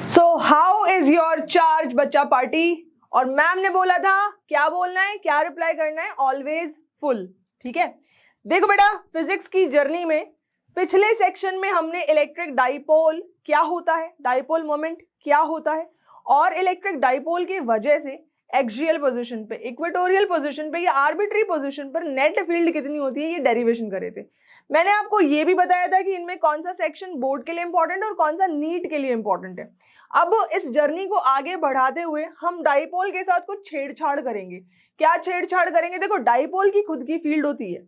So how is your charge बच्चा party. और ma'am ने बोला था क्या बोलना है, क्या रिप्लाई करना है, ऑलवेज फुल। ठीक है, देखो बेटा, फिजिक्स की जर्नी में पिछले सेक्शन में हमने इलेक्ट्रिक डाइपोल क्या होता है, डाइपोल मोमेंट क्या होता है, और इलेक्ट्रिक डाइपोल की वजह से एक्सियल पोजीशन पे, इक्वेटोरियल पोजीशन पे या आर्बिट्री पोजीशन पर नेट फील्ड कितनी होती है, ये डेरिवेशन करे थे। मैंने आपको ये भी बताया था कि इनमें कौन सा सेक्शन बोर्ड के लिए इंपॉर्टेंट है और कौन सा नीट के लिए इंपॉर्टेंट है। अब इस जर्नी को आगे बढ़ाते हुए हम डाइपोल के साथ कुछ छेड़छाड़ करेंगे। क्या छेड़छाड़ करेंगे? देखो, डाइपोल की खुद की फील्ड होती है,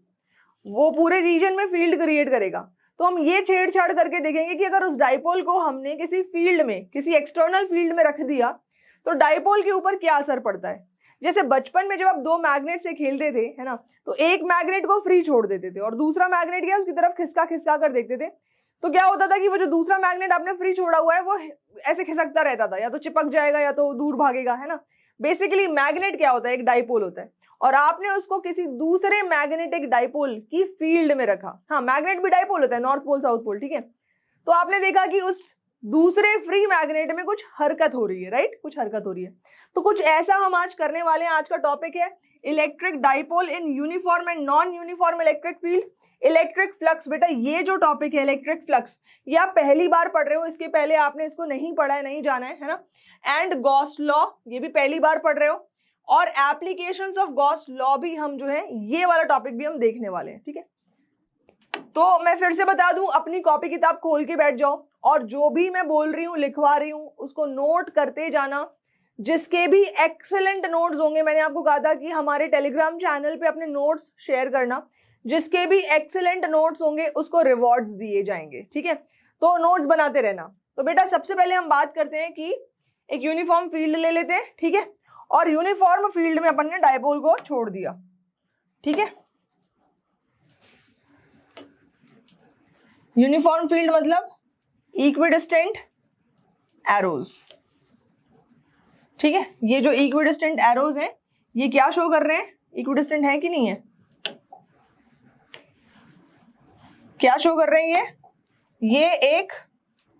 वो पूरे रीजन में फील्ड क्रिएट करेगा। तो हम ये छेड़छाड़ करके देखेंगे कि अगर उस डाइपोल को हमने किसी फील्ड में, किसी एक्सटर्नल फील्ड में रख दिया तो डाइपोल के ऊपर क्या असर पड़ता है। जैसे बचपन में जब आप दो मैग्नेट से खेलते थे, है ना, तो एक मैग्नेट को फ्री छोड़ देते थे और दूसरा मैग्नेट क्या उसकी तरफ खिसका खिसका कर देखते थे। तो क्या होता था कि वो जो दूसरा मैग्नेट आपने फ्री छोड़ा हुआ है वो ऐसे खिसकता रहता था, या तो चिपक जाएगा या तो दूर भागेगा, है ना। बेसिकली मैग्नेट क्या होता है? एक डाइपोल होता है, और आपने उसको किसी दूसरे मैग्नेटिक डाइपोल की फील्ड में रखा। हाँ, मैग्नेट भी डाइपोल होता है, नॉर्थ पोल साउथ पोल, ठीक है। तो आपने देखा कि उस दूसरे फ्री मैग्नेट में कुछ हरकत हो रही है, राइट, कुछ हरकत हो रही है। तो कुछ ऐसा हम आज करने वाले हैं। आज का टॉपिक है electric dipole in uniform and non uniform electric field, electric flux. बेटा, ये जो टॉपिक है इलेक्ट्रिक फ्लक्स, ये आप पहली बार पढ़ रहे हो, इसके पहले आपने इसको नहीं पढ़ा है, नहीं जाना है ना। एंड गॉस लॉ, ये भी पहली बार पढ़ रहे हो, और एप्लीकेशंस ऑफ गॉस लॉ भी हम जो है, ये वाला टॉपिक भी हम देखने वाले हैं, ठीक है। तो मैं फिर से बता दूं, अपनी कॉपी किताब खोल के बैठ जाओ और जो भी मैं बोल रही हूं, लिखवा रही हूं, उसको नोट करते जाना। जिसके भी एक्सेलेंट नोट्स होंगे, मैंने आपको कहा था कि हमारे टेलीग्राम चैनल पे अपने नोट्स शेयर करना, जिसके भी एक्सेलेंट नोट्स होंगे उसको रिवॉर्ड्स दिए जाएंगे, ठीक है। तो नोट्स बनाते रहना। तो बेटा, सबसे पहले हम बात करते हैं कि एक यूनिफॉर्म फील्ड ले लेते हैं, ठीक है, और यूनिफॉर्म फील्ड में अपन ने डायपोल को छोड़ दिया, ठीक है। यूनिफॉर्म फील्ड मतलब इक्विडिस्टेंट एरोज, ठीक है। ये जो इक्विडिस्टेंट एरोज हैं, ये क्या शो कर रहे हैं? इक्विडिस्टेंट है कि नहीं है? क्या शो कर रहे हैं? ये एक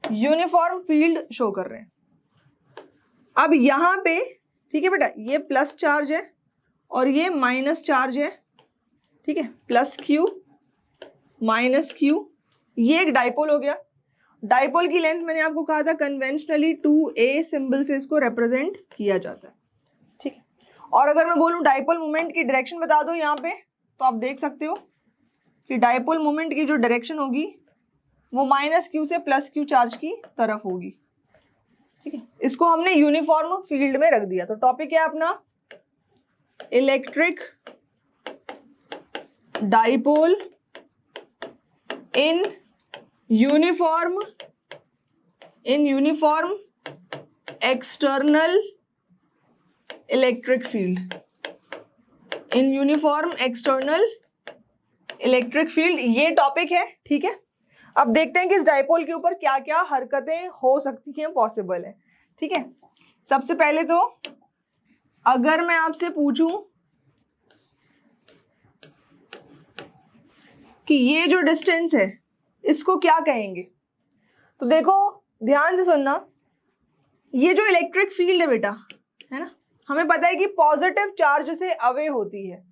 यूनिफॉर्म फील्ड शो कर रहे हैं। अब यहां पे, ठीक है बेटा, ये प्लस चार्ज है और ये माइनस चार्ज है, ठीक है, प्लस क्यू माइनस क्यू, ये एक डाइपोल हो गया। डाइपोल की लेंथ मैंने आपको कहा था कन्वेंशनली 2a सिंबल से इसको रिप्रेजेंट किया जाता है, ठीक है। और अगर मैं बोलूं डाइपोल मोमेंट की डायरेक्शन बता दो यहाँ पे, तो आप देख सकते हो कि डाइपोल मोमेंट की जो डायरेक्शन होगी वो माइनस क्यू से प्लस क्यू चार्ज की तरफ होगी, ठीक है। इसको हमने यूनिफॉर्म फील्ड में रख दिया। तो टॉपिक क्या है अपना? Electric dipole in uniform external electric field, in uniform external electric field, ये टॉपिक है, ठीक है। अब देखते हैं कि इस डाइपोल के ऊपर क्या क्या हरकतें हो सकती हैं, पॉसिबल है, ठीक है। सबसे पहले तो अगर मैं आपसे पूछूं कि ये जो डिस्टेंस है इसको क्या कहेंगे, तो देखो ध्यान से सुनना। ये जो इलेक्ट्रिक फील्ड है बेटा, है ना, हमें पता है कि पॉजिटिव चार्ज से अवे होती है।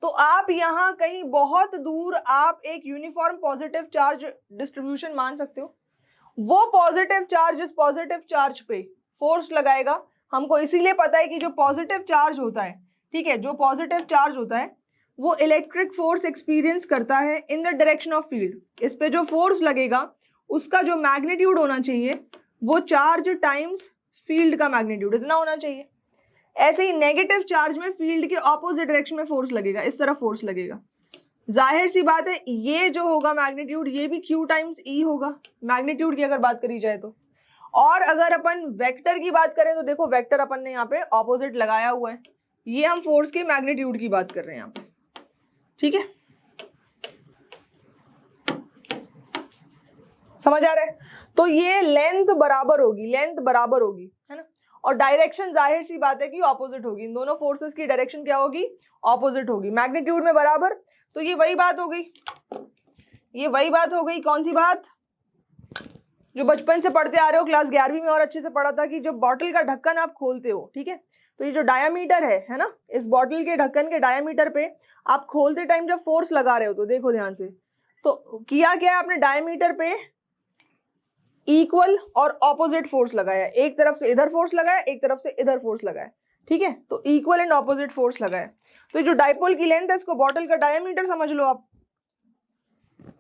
तो आप यहाँ कहीं बहुत दूर आप एक यूनिफॉर्म पॉजिटिव चार्ज डिस्ट्रीब्यूशन मान सकते हो। वो पॉजिटिव चार्ज इस पॉजिटिव चार्ज पे फोर्स लगाएगा। हमको इसीलिए पता है कि जो पॉजिटिव चार्ज होता है, ठीक है, जो पॉजिटिव चार्ज होता है वो इलेक्ट्रिक फोर्स एक्सपीरियंस करता है in the direction of field. इस पे जो फोर्स लगेगा उसका जो मैग्नीट्यूड होना चाहिए वो चार्ज टाइम्स फील्ड का मैग्नीट्यूड, इतना होना चाहिए। ऐसे ही नेगेटिव चार्ज में फील्ड के ऑपोजिट डायरेक्शन में फोर्स लगेगा, इस तरफ फोर्स लगेगा। जाहिर सी बात है ये जो होगा मैग्नीट्यूड, ये भी Q टाइम्स E होगा, मैग्नीट्यूड की अगर बात करी जाए तो। और अगर अपन वेक्टर की बात करें तो देखो, वेक्टर अपन ने यहाँ पे ऑपोजिट लगाया हुआ है, ये हम फोर्स के मैग्नीट्यूड की बात कर रहे हैं यहाँ पे, ठीक है, समझ आ रहा है। तो ये लेंथ बराबर होगी, लेंथ बराबर होगी, है ना, और डायरेक्शन जाहिर सी बात है कि ऑपोजिट होगी। इन दोनों फोर्सेस की डायरेक्शन क्या होगी? ऑपोजिट होगी, मैग्नीट्यूड में बराबर। तो ये वही बात हो गई, ये वही बात हो गई। कौन सी बात? जो बचपन से पढ़ते आ रहे हो, क्लास 11वीं में और अच्छे से पढ़ा था कि जब बॉटल का ढक्कन आप खोलते हो, ठीक है, तो ये जो डायामीटर है ना, इस बॉटल के ढक्कन के डायामीटर पे आप खोलते टाइम जब फोर्स लगा रहे हो तो देखो ध्यान से, तो किया क्या है आपने, डायामीटर पे इक्वल और ऑपोजिट फोर्स लगाया, एक तरफ से इधर फोर्स लगाया, एक तरफ से इधर फोर्स लगाया, ठीक है, तो इक्वल एंड ऑपोजिट फोर्स लगाया। तो जो डाइपोल की लेंथ है इसको बॉटल का डायामीटर समझ लो आप,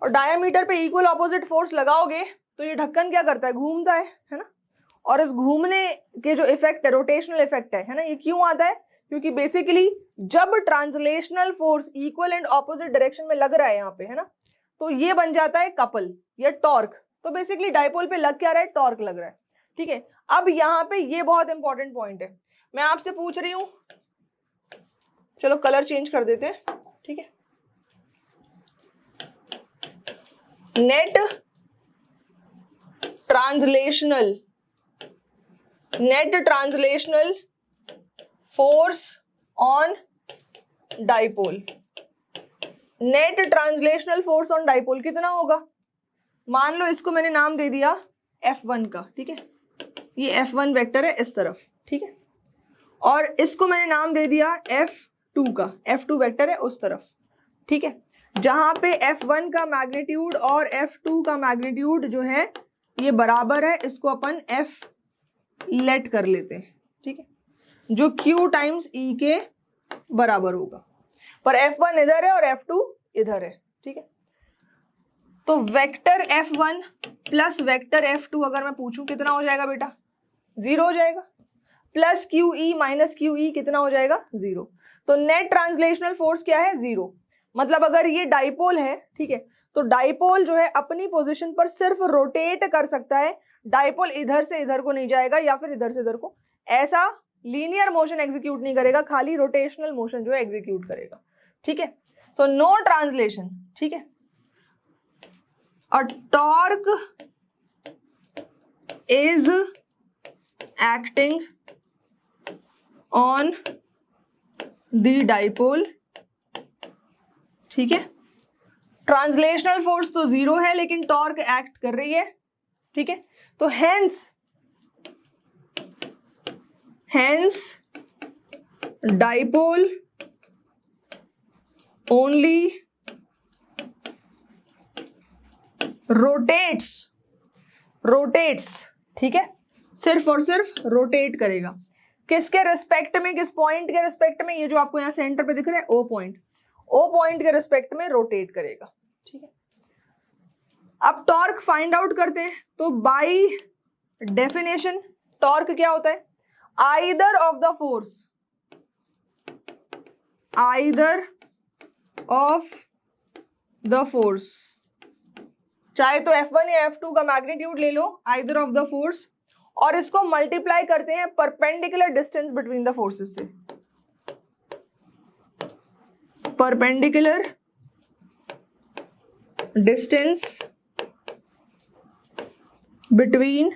और डायामीटर पे इक्वल ऑपोजिट फोर्स लगाओगे तो ये ढक्कन क्या करता है, घूमता है ना, और इस घूमने के जो इफेक्ट है, रोटेशनल इफेक्ट है ना, ये क्यों आता है, क्योंकि बेसिकली जब translational force equal and opposite direction में लग रहा है यहाँ पे, है ना, तो ये बन जाता है कपल या टॉर्क। तो बेसिकली डाइपोल पे लग क्या रहा है, टॉर्क लग रहा है, ठीक है। अब यहाँ पे ये बहुत इंपॉर्टेंट पॉइंट है, मैं आपसे पूछ रही हूं, चलो कलर चेंज कर देते हैं, ठीक है, net translational force on dipole, net translational force on dipole कितना होगा, मान लो इसको मैंने नाम दे दिया F1 का, ठीक है, ये F1 वेक्टर है इस तरफ, ठीक है, और इसको मैंने नाम दे दिया F2 का, F2 वेक्टर है उस तरफ, ठीक है, जहां पे F1 का मैग्नीट्यूड और F2 का मैग्नीट्यूड जो है ये बराबर है, इसको अपन F लेट कर लेते हैं, ठीक है, जो Q टाइम्स E के बराबर होगा, पर F1 इधर है और F2 इधर है, ठीक है। तो vector F1 plus vector F2 अगर मैं पूछूं कितना हो जाएगा बेटा, 0 हो जाएगा, प्लस QE माइनस QE कितना हो जाएगा, 0। तो नेट ट्रांसलेशनल फोर्स क्या है, 0। मतलब अगर ये डाइपोल है, ठीक है, तो डाइपोल जो है अपनी पोजीशन पर सिर्फ रोटेट कर सकता है, डाइपोल इधर से इधर को नहीं जाएगा या फिर इधर से इधर को, ऐसा लीनियर मोशन एग्जीक्यूट नहीं करेगा, खाली रोटेशनल मोशन जो है एग्जीक्यूट करेगा, ठीक है। सो नो ट्रांसलेशन, ठीक है। A torque is acting on the dipole, ठीक है, ट्रांसलेशनल फोर्स तो 0 है लेकिन टॉर्क एक्ट कर रही है, ठीक है, तो hence dipole only रोटेट्स, ठीक है, सिर्फ और सिर्फ रोटेट करेगा, किसके रिस्पेक्ट में, किस पॉइंट के रिस्पेक्ट में, ये जो आपको यहाँ सेंटर पे दिख रहा है ओ पॉइंट के रिस्पेक्ट में रोटेट करेगा, ठीक है। अब टॉर्क फाइंड आउट करते हैं, तो बाय डेफिनेशन टॉर्क क्या होता है, आइदर ऑफ द फोर्स, चाहे तो F1 या F2 का मैग्नीट्यूड ले लो, आइदर ऑफ द फोर्स, और इसको मल्टीप्लाई करते हैं perpendicular distance between the forces से, perpendicular distance between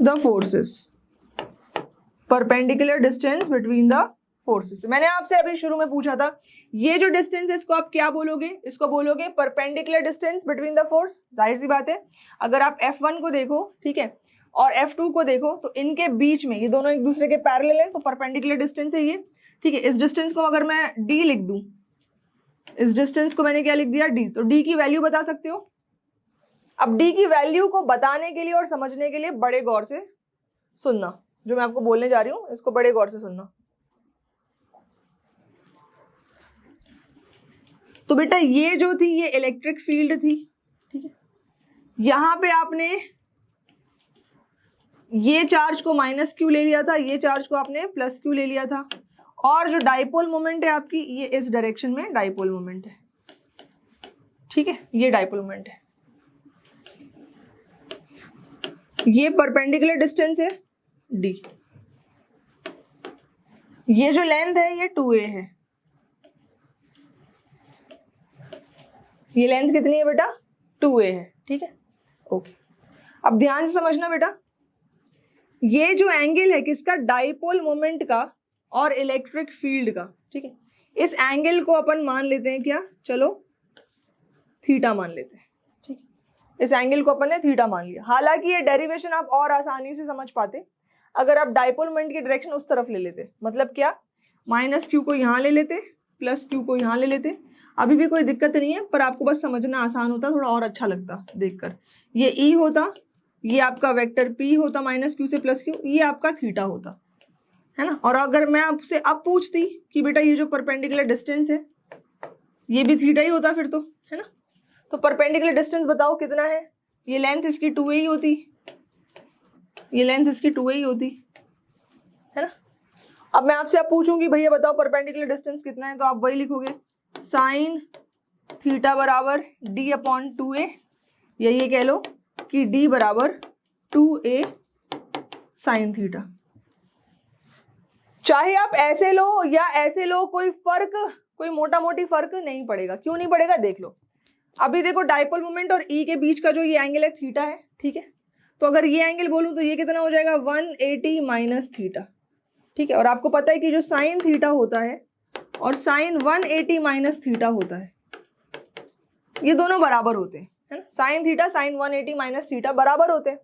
the forces, perpendicular distance between the forces. मैंने आपसे अभी शुरू में पूछा था, ये जो डिस्टेंस है इसको आप क्या बोलोगे, इसको बोलोगे perpendicular distance between the force. जाहिर सी बात है, अगर आप F1 को देखो, ठीक है, और F2 को देखो, तो इनके बीच में ये दोनों एक दूसरे के पैरेलल हैं, तो परपेंडिकुलर डिस्टेंस है ये, ठीक है। इस डिस्टेंस को अगर मैं D लिख दूं, इस डिस्टेंस को मैंने क्या लिख दिया, D, तो D की वैल्यू बता सकते हो। अब D की वैल्यू को बताने के लिए और समझने के लिए बड़े गौर से सुनना, जो मैं आपको बोलने जा रही हूं इसको बड़े गौर से सुनना। तो बेटा ये जो थी ये इलेक्ट्रिक फील्ड थी, ठीक है, यहां पे आपने ये चार्ज को माइनस क्यू ले लिया था, ये चार्ज को आपने प्लस क्यू ले लिया था, और जो डाइपोल मोमेंट है आपकी ये इस डायरेक्शन में डाइपोल मोमेंट है, ठीक है, ये डाइपोल मोमेंट है, ये परपेंडिकुलर डिस्टेंस है D, ये जो लेंथ है ये 2a है, ये लेंथ कितनी है बेटा, 2a है, ठीक है, ओके। अब ध्यान से समझना बेटा, ये जो एंगल है किसका, डाइपोल मोमेंट का और इलेक्ट्रिक फील्ड का, ठीक है, इस एंगल को अपन मान लेते हैं क्या, चलो थीटा मान लेते हैं, ठीक है। इस एंगल को अपन ने थीटा मान लिया। हालांकि ये डेरिवेशन आप और आसानी से समझ पाते अगर आप डाइपोल मोमेंट की डायरेक्शन उस तरफ ले लेते। मतलब क्या, माइनस क्यू को यहाँ ले लेते, प्लस क्यू को यहाँ ले लेते। अभी भी कोई दिक्कत नहीं है, पर आपको बस समझना आसान होता, थोड़ा और अच्छा लगता देखकर। ये ई होता, ये आपका वेक्टर पी होता माइनस क्यू से प्लस क्यू, ये आपका थीटा होता, है ना। और अगर मैं आपसे अब पूछती कि बेटा ये जो परपेंडिकुलर डिस्टेंस है ये भी थीटा ही होता फिर तो, है ना। तो परपेंडिकुलर डिस्टेंस बताओ कितना है, ये लेंथ इसकी 2a ही होती, ये लेंथ इसकी 2a ही होती, है ना। अब मैं आपसे अब पूछूंगी भैया बताओ परपेंडिकुलर डिस्टेंस कितना है, तो आप वही लिखोगे साइन थीटा बराबर d/2a, या ये कह लो कि d बराबर 2a साइन थीटा। चाहे आप ऐसे लो या ऐसे लो, कोई मोटा मोटी फर्क नहीं पड़ेगा। क्यों नहीं पड़ेगा, देख लो। अभी देखो डाइपोल मोमेंट और ई के बीच का जो ये एंगल है थीटा है, ठीक है। तो अगर ये एंगल बोलूं तो ये कितना हो जाएगा 180 माइनस थीटा, ठीक है। और आपको पता है कि जो साइन थीटा होता है और साइन 180 माइनस थीटा होता है ये दोनों बराबर होते हैं, है ना। Sine theta sine 180 minus theta बराबर होते हैं।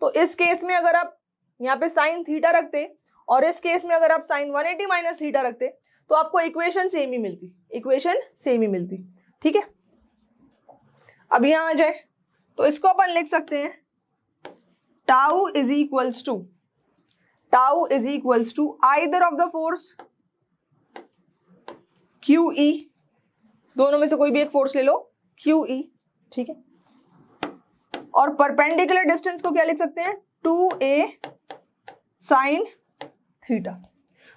तो इस केस में अगर आप यहाँ पे साइन थीटा रखते और इस केस में अगर आप साइन 180 माइनस थीटा रखते तो आपको इक्वेशन सेम ही मिलती, इक्वेशन सेम ही मिलती, ठीक है। अब यहां आ जाए तो इसको अपन लिख सकते हैं tau is equals to either of the force Q E, दोनों में से कोई भी एक फोर्स ले लो क्यू ई, ठीक है। और परपेंडिकुलर डिस्टेंस को क्या लिख सकते हैं 2a साइन थीटा,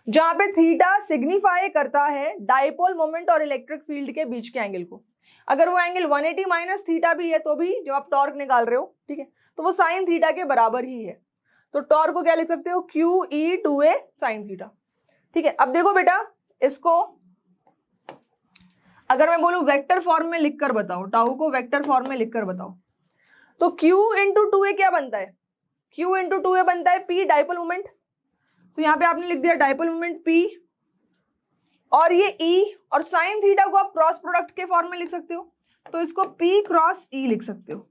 जहां पे थीटा सिग्निफाई करता है डाइपोल मोमेंट और इलेक्ट्रिक फील्ड के बीच के एंगल को। अगर वो एंगल 180 माइनस थीटा भी है तो भी जब आप टॉर्क निकाल रहे हो, ठीक है, तो वो साइन थीटा के बराबर ही है। तो टॉर्क को क्या लिख सकते हो Q E 2a sine theta, ठीक है। अब देखो बेटा, इसको अगर मैं बोलूं वेक्टर फॉर्म में लिखकर बताओ, टाउ को वेक्टर फॉर्म में लिखकर बताओ, तो Q इंटू 2a क्या बनता है, Q इंटू 2a बनता है P डाइपोल मोमेंट। तो यहाँ पे आपने लिख दिया डाइपोल मोमेंट P, और ये E और साइन थीटा को आप क्रॉस प्रोडक्ट के फॉर्म में लिख सकते हो, तो इसको P क्रॉस E लिख सकते हो।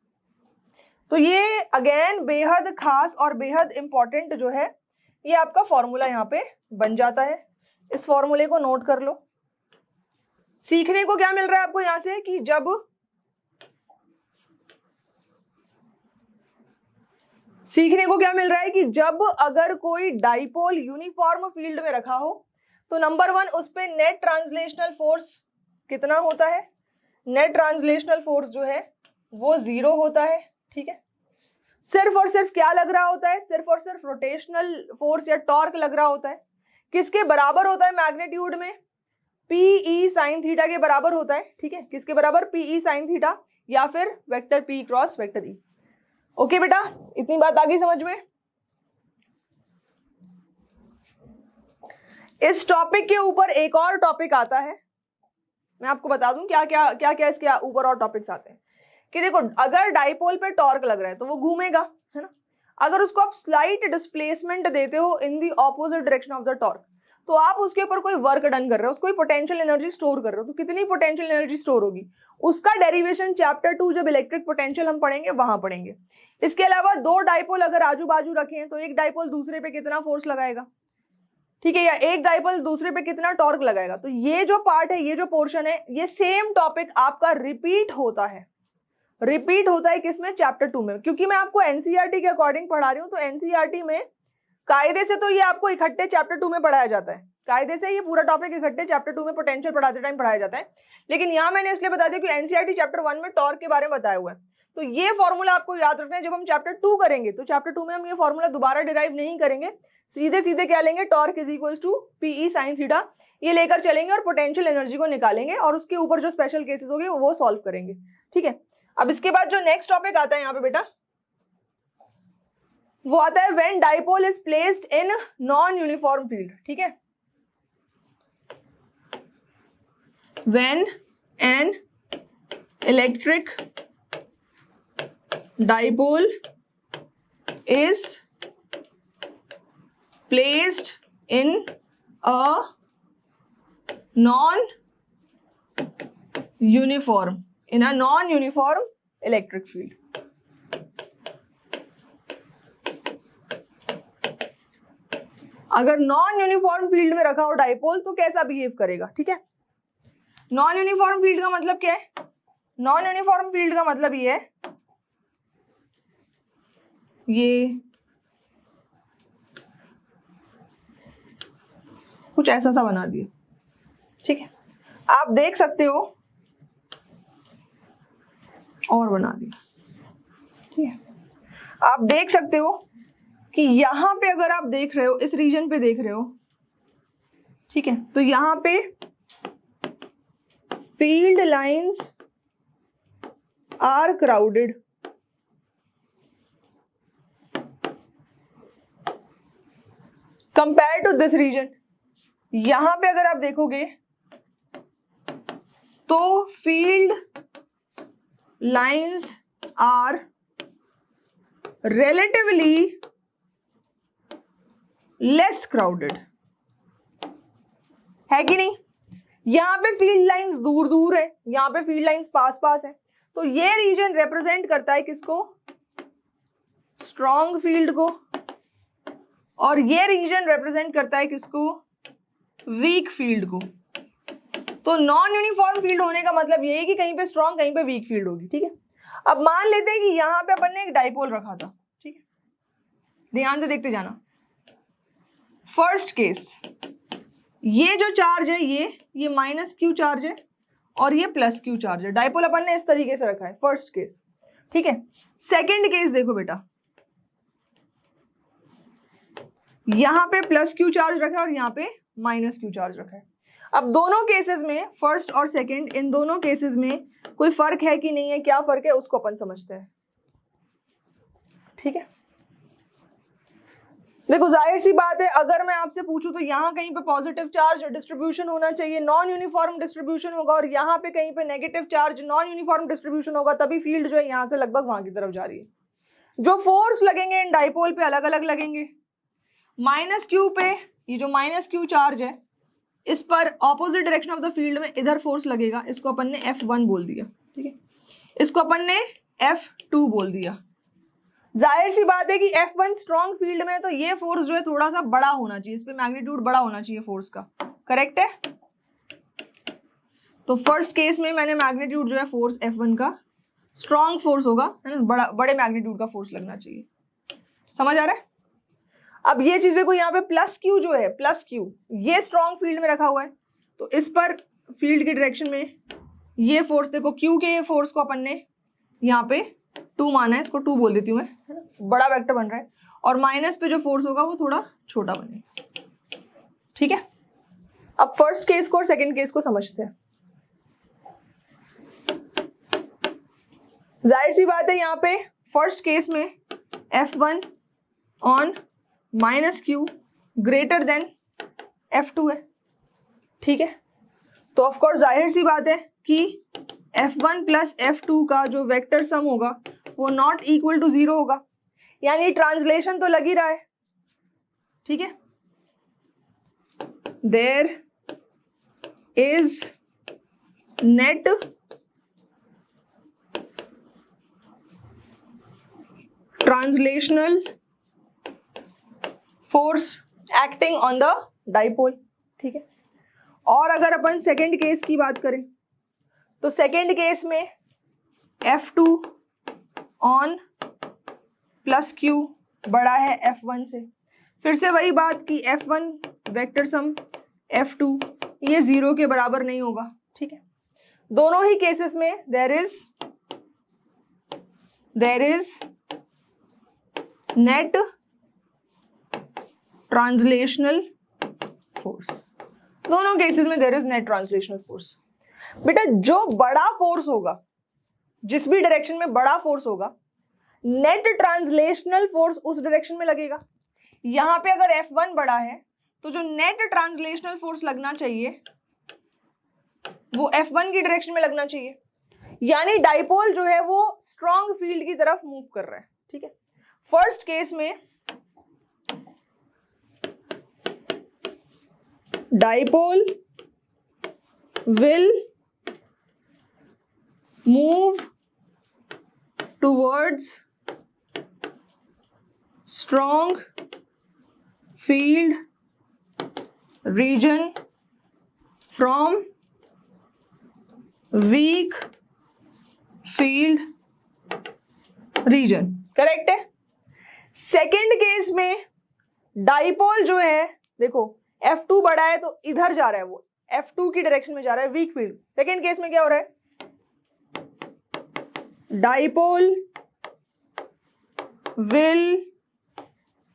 तो ये अगेन बेहद खास और बेहद इंपॉर्टेंट जो है ये आपका फॉर्मूला यहाँ पे बन जाता है। इस फॉर्मूले को नोट कर लो। सीखने को क्या मिल रहा है आपको यहां से कि जब सीखने को क्या मिल रहा है कि जब अगर कोई डाइपोल यूनिफॉर्म फील्ड में रखा हो तो नंबर 1 उस पे नेट ट्रांसलेशनल फोर्स कितना होता है, नेट ट्रांसलेशनल फोर्स जो है वो 0 होता है, ठीक है। सिर्फ और सिर्फ क्या लग रहा होता है, सिर्फ और सिर्फ रोटेशनल फोर्स या टॉर्क लग रहा होता है। किसके बराबर होता है मैग्नीट्यूड में, पीई साइन थीटा के बराबर होता है, ठीक है। किसके बराबर, पीई साइन थीटा या फिर vector P cross vector E. Okay बेटा, इतनी बात आ गई समझ में। इस टॉपिक के ऊपर एक और टॉपिक आता है, मैं आपको बता दूं क्या क्या क्या क्या इसके ऊपर और टॉपिक्स आते हैं। कि देखो अगर डाइपोल पे टॉर्क लग रहा है तो वो घूमेगा, है ना। अगर उसको आप स्लाइट डिस्प्लेसमेंट देते हो in the opposite direction of the torque, तो आप उसके ऊपर कोई वर्क डन कर रहे हो, उसको पोटेंशियल एनर्जी स्टोर कर रहे हो, तो कितनी पोटेंशियल एनर्जी स्टोर होगी उसका डेरिवेशन चैप्टर 2 जब इलेक्ट्रिक पोटेंशियल हम पढ़ेंगे वहां पढ़ेंगे। इसके अलावा दो डाइपोल अगर आजू बाजू रखे हैं तो एक डाइपोल दूसरे पे कितना फोर्स लगाएगा, ठीक है, या एक डाइपोल दूसरे पे कितना टॉर्क लगाएगा। तो ये जो पार्ट है, ये जो पोर्शन है, ये सेम टॉपिक आपका रिपीट होता है किसमें, चैप्टर 2 में। क्योंकि मैं आपको एनसीईआरटी के अकॉर्डिंग पढ़ा रही हूँ, तो एनसीईआरटी में कायदे से तो ये आपको इकट्ठे चैप्टर 2 में पढ़ाया जाता है, कायदे से ये पूरा टॉपिक इकट्ठे चैप्टर 2 में पोटेंशियल पढ़ाते टाइम पढ़ाया जाता है। लेकिन यहाँ मैंने इसलिए बता दिया कि एनसीईआरटी चैप्टर 1 में टॉर्क के बारे में बताया हुआ है। तो ये फॉर्मूला आपको याद रखना है, जब हम चैप्टर 2 करेंगे तो चैप्टर 2 में हम ये फॉर्मूला दोबारा डिराइव नहीं करेंगे, सीधे सीधे क्या लेंगे, torque is equal to PE sine theta, ये लेकर चलेंगे और पोटेंशियल एनर्जी को निकालेंगे और उसके ऊपर जो स्पेशल केसेस होंगे वो सॉल्व करेंगे, ठीक है। अब इसके बाद जो नेक्स्ट टॉपिक आता है यहाँ पे बेटा, वो आता है when dipole is placed in non uniform field, ठीक है। When an electric dipole is placed in a non-uniform electric field. अगर नॉन यूनिफॉर्म फील्ड में रखा हो डाइपोल तो कैसा बिहेव करेगा, ठीक है। नॉन यूनिफॉर्म फील्ड का मतलब क्या है? नॉन यूनिफॉर्म फील्ड का मतलब ये है, ये कुछ ऐसा सा बना दिया, ठीक है। आप देख सकते हो, और बना दिया, ठीक है। आप देख सकते हो कि यहां पे अगर आप देख रहे हो, इस रीजन पे देख रहे हो, ठीक है, तो यहां पे field lines are crowded, compare to this region. यहां पे अगर आप देखोगे तो field lines are relatively less crowded, है कि नहीं? यहां पे फील्ड लाइंस दूर दूर है, यहां पे फील्ड लाइंस पास पास है, तो ये रीजन रिप्रेजेंट करता है किसको? स्ट्रॉन्ग फील्ड को, और ये रीजन रिप्रेजेंट करता है किसको? वीक फील्ड को। तो नॉन यूनिफॉर्म फील्ड होने का मतलब ये है कि कहीं पे स्ट्रॉन्ग कहीं पे वीक फील्ड होगी, ठीक है। अब मान लेते हैं कि यहां पे अपन ने एक डाइपोल रखा था, ठीक है, ध्यान से देखते जाना। फर्स्ट केस, ये जो चार्ज है ये माइनस क्यू चार्ज है और ये प्लस क्यू चार्ज है। डाइपोल अपन ने इस तरीके से रखा है, फर्स्ट केस, ठीक है। सेकंड केस देखो बेटा, यहां पे प्लस क्यू चार्ज रखा है और यहां पे माइनस क्यू चार्ज रखा है। अब दोनों केसेस में, फर्स्ट और सेकंड, इन दोनों केसेस में कोई फर्क है कि नहीं है, क्या फर्क है उसको अपन समझते हैं, ठीक है। देखो जाहिर सी बात है, अगर मैं आपसे पूछूं तो यहाँ कहीं पे पॉजिटिव चार्ज डिस्ट्रीब्यूशन होना चाहिए, नॉन यूनिफॉर्म डिस्ट्रीब्यूशन होगा, और यहाँ पे कहीं पे negative charge non uniform distribution होगा, तभी फील्ड जो है यहाँ से लगभग वहां की तरफ जा रही है। जो फोर्स लगेंगे इन डाइपोल पे अलग अलग लगेंगे। माइनस क्यू पे, ये जो माइनस क्यू चार्ज है, इस पर opposite direction of the field में इधर फोर्स लगेगा, इसको अपन ने F1 बोल दिया, ठीक है। इसको अपन ने F2 बोल दिया। जाहिर सी बात है कि F1 स्ट्रॉन्ग फील्ड में, तो ये फोर्स जो है थोड़ा सा बड़ा होना चाहिए, इस पे मैग्नीट्यूड बड़ा होना चाहिए फोर्स का, करेक्ट है। तो फर्स्ट केस में मैंने मैग्नीट्यूड जो है फोर्स F1 का स्ट्रॉन्ग फोर्स होगा, है ना, बड़े मैग्नीट्यूड का फोर्स लगना चाहिए, समझ आ रहा है। अब ये चीजें को यहाँ पे प्लस क्यू जो है, प्लस क्यू ये स्ट्रॉन्ग फील्ड में रखा हुआ है, तो इस पर फील्ड की डायरेक्शन में ये फोर्स, देखो क्यू के फोर्स को अपन ने यहाँ पे 2 माना है, इसको 2 बोल देती हूँ मैं, है ना, बड़ा वेक्टर बन रहा है, और माइनस पे जो फोर्स होगा वो थोड़ा छोटा बनेगा, ठीक है। अब फर्स्ट केस को और सेकंड केस को समझते हैं। जाहिर सी बात है यहाँ पे फर्स्ट केस में F1 on minus Q greater than F2 है, ठीक है। तो ऑफकोर्स जाहिर सी बात है कि F1 प्लस F2 का जो वेक्टर सम होगा वो नॉट इक्वल टू 0 होगा, यानी ट्रांसलेशन तो लग ही रहा है, ठीक है। There is net translational force acting on the dipole, ठीक है। और अगर अपन सेकेंड केस की बात करें तो सेकेंड केस में F2 ऑन प्लस क्यू बड़ा है F1 से, फिर से वही बात कि F1 वेक्टर सम F2 ये 0 के बराबर नहीं होगा, ठीक है। दोनों ही केसेस में there is net translational force, दोनों केसेस में there is net translational force. बेटा जो बड़ा फोर्स होगा, जिस भी डायरेक्शन में बड़ा फोर्स होगा, नेट ट्रांसलेशनल फोर्स उस डायरेक्शन में लगेगा। यहां पे अगर F1 बड़ा है तो जो नेट ट्रांसलेशनल फोर्स लगना चाहिए वो F1 की डायरेक्शन में लगना चाहिए, यानी डाइपोल जो है वो स्ट्रॉन्ग फील्ड की तरफ मूव कर रहा है, ठीक है। फर्स्ट केस में dipole will move towards strong field region from weak field region. Correct है। सेकेंड केस में डाइपोल जो है, देखो F2 बड़ा है तो इधर जा रहा है, वो F2 की डायरेक्शन में जा रहा है, वीक फील्ड। सेकेंड केस में क्या हो रहा है, dipole will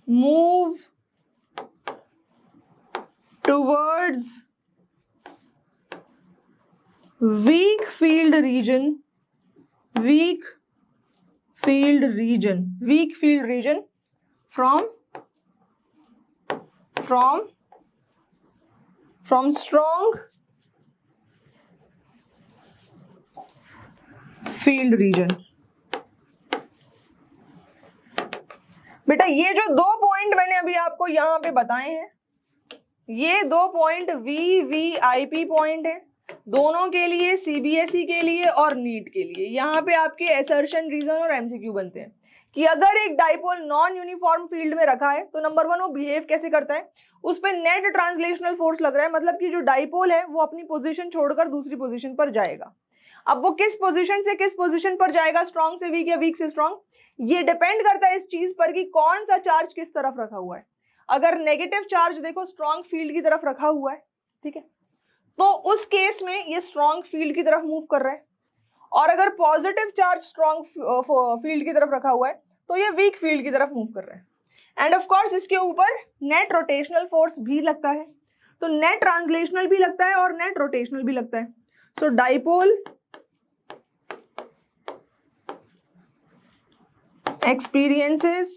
move towards weak field region, weak field region from strong field region। बेटा ये जो दो पॉइंट मैंने अभी आपको यहां पे बताए हैं, ये दो पॉइंट VVIP पॉइंट है, दोनों के लिए, CBSE के लिए और नीट के लिए। यहाँ पे आपके असर्शन, रीजन और MCQ बनते हैं कि अगर एक डाइपोल नॉन यूनिफॉर्म फील्ड में रखा है तो नंबर वन वो बिहेव कैसे करता है, उस पर नेट ट्रांसलेशनल फोर्स लग रहा है, मतलब कि जो डाइपोल है वो अपनी पोजीशन छोड़कर दूसरी पोजीशन पर जाएगा। अब वो किस पोजीशन से किस पोजीशन पर जाएगा, स्ट्रॉन्ग से वीक या वीक से स्ट्रॉन्ग, ये डिपेंड करता है इस चीज पर कि कौन सा चार्ज किस तरफ रखा हुआ है। अगर नेगेटिव चार्ज देखो स्ट्रॉन्ग फील्ड की तरफ रखा हुआ है, ठीक है, तो उस केस में ये स्ट्रॉन्ग फील्ड की तरफ मूव कर रहा है, और अगर पॉजिटिव चार्ज स्ट्रॉन्ग फील्ड की तरफ रखा हुआ है तो ये वीक फील्ड की तरफ मूव कर रहा है। एंड ऑफ कोर्स इसके ऊपर नेट रोटेशनल फोर्स भी लगता है, तो नेट ट्रांसलेशनल भी लगता है और नेट रोटेशनल भी लगता है। So dipole experiences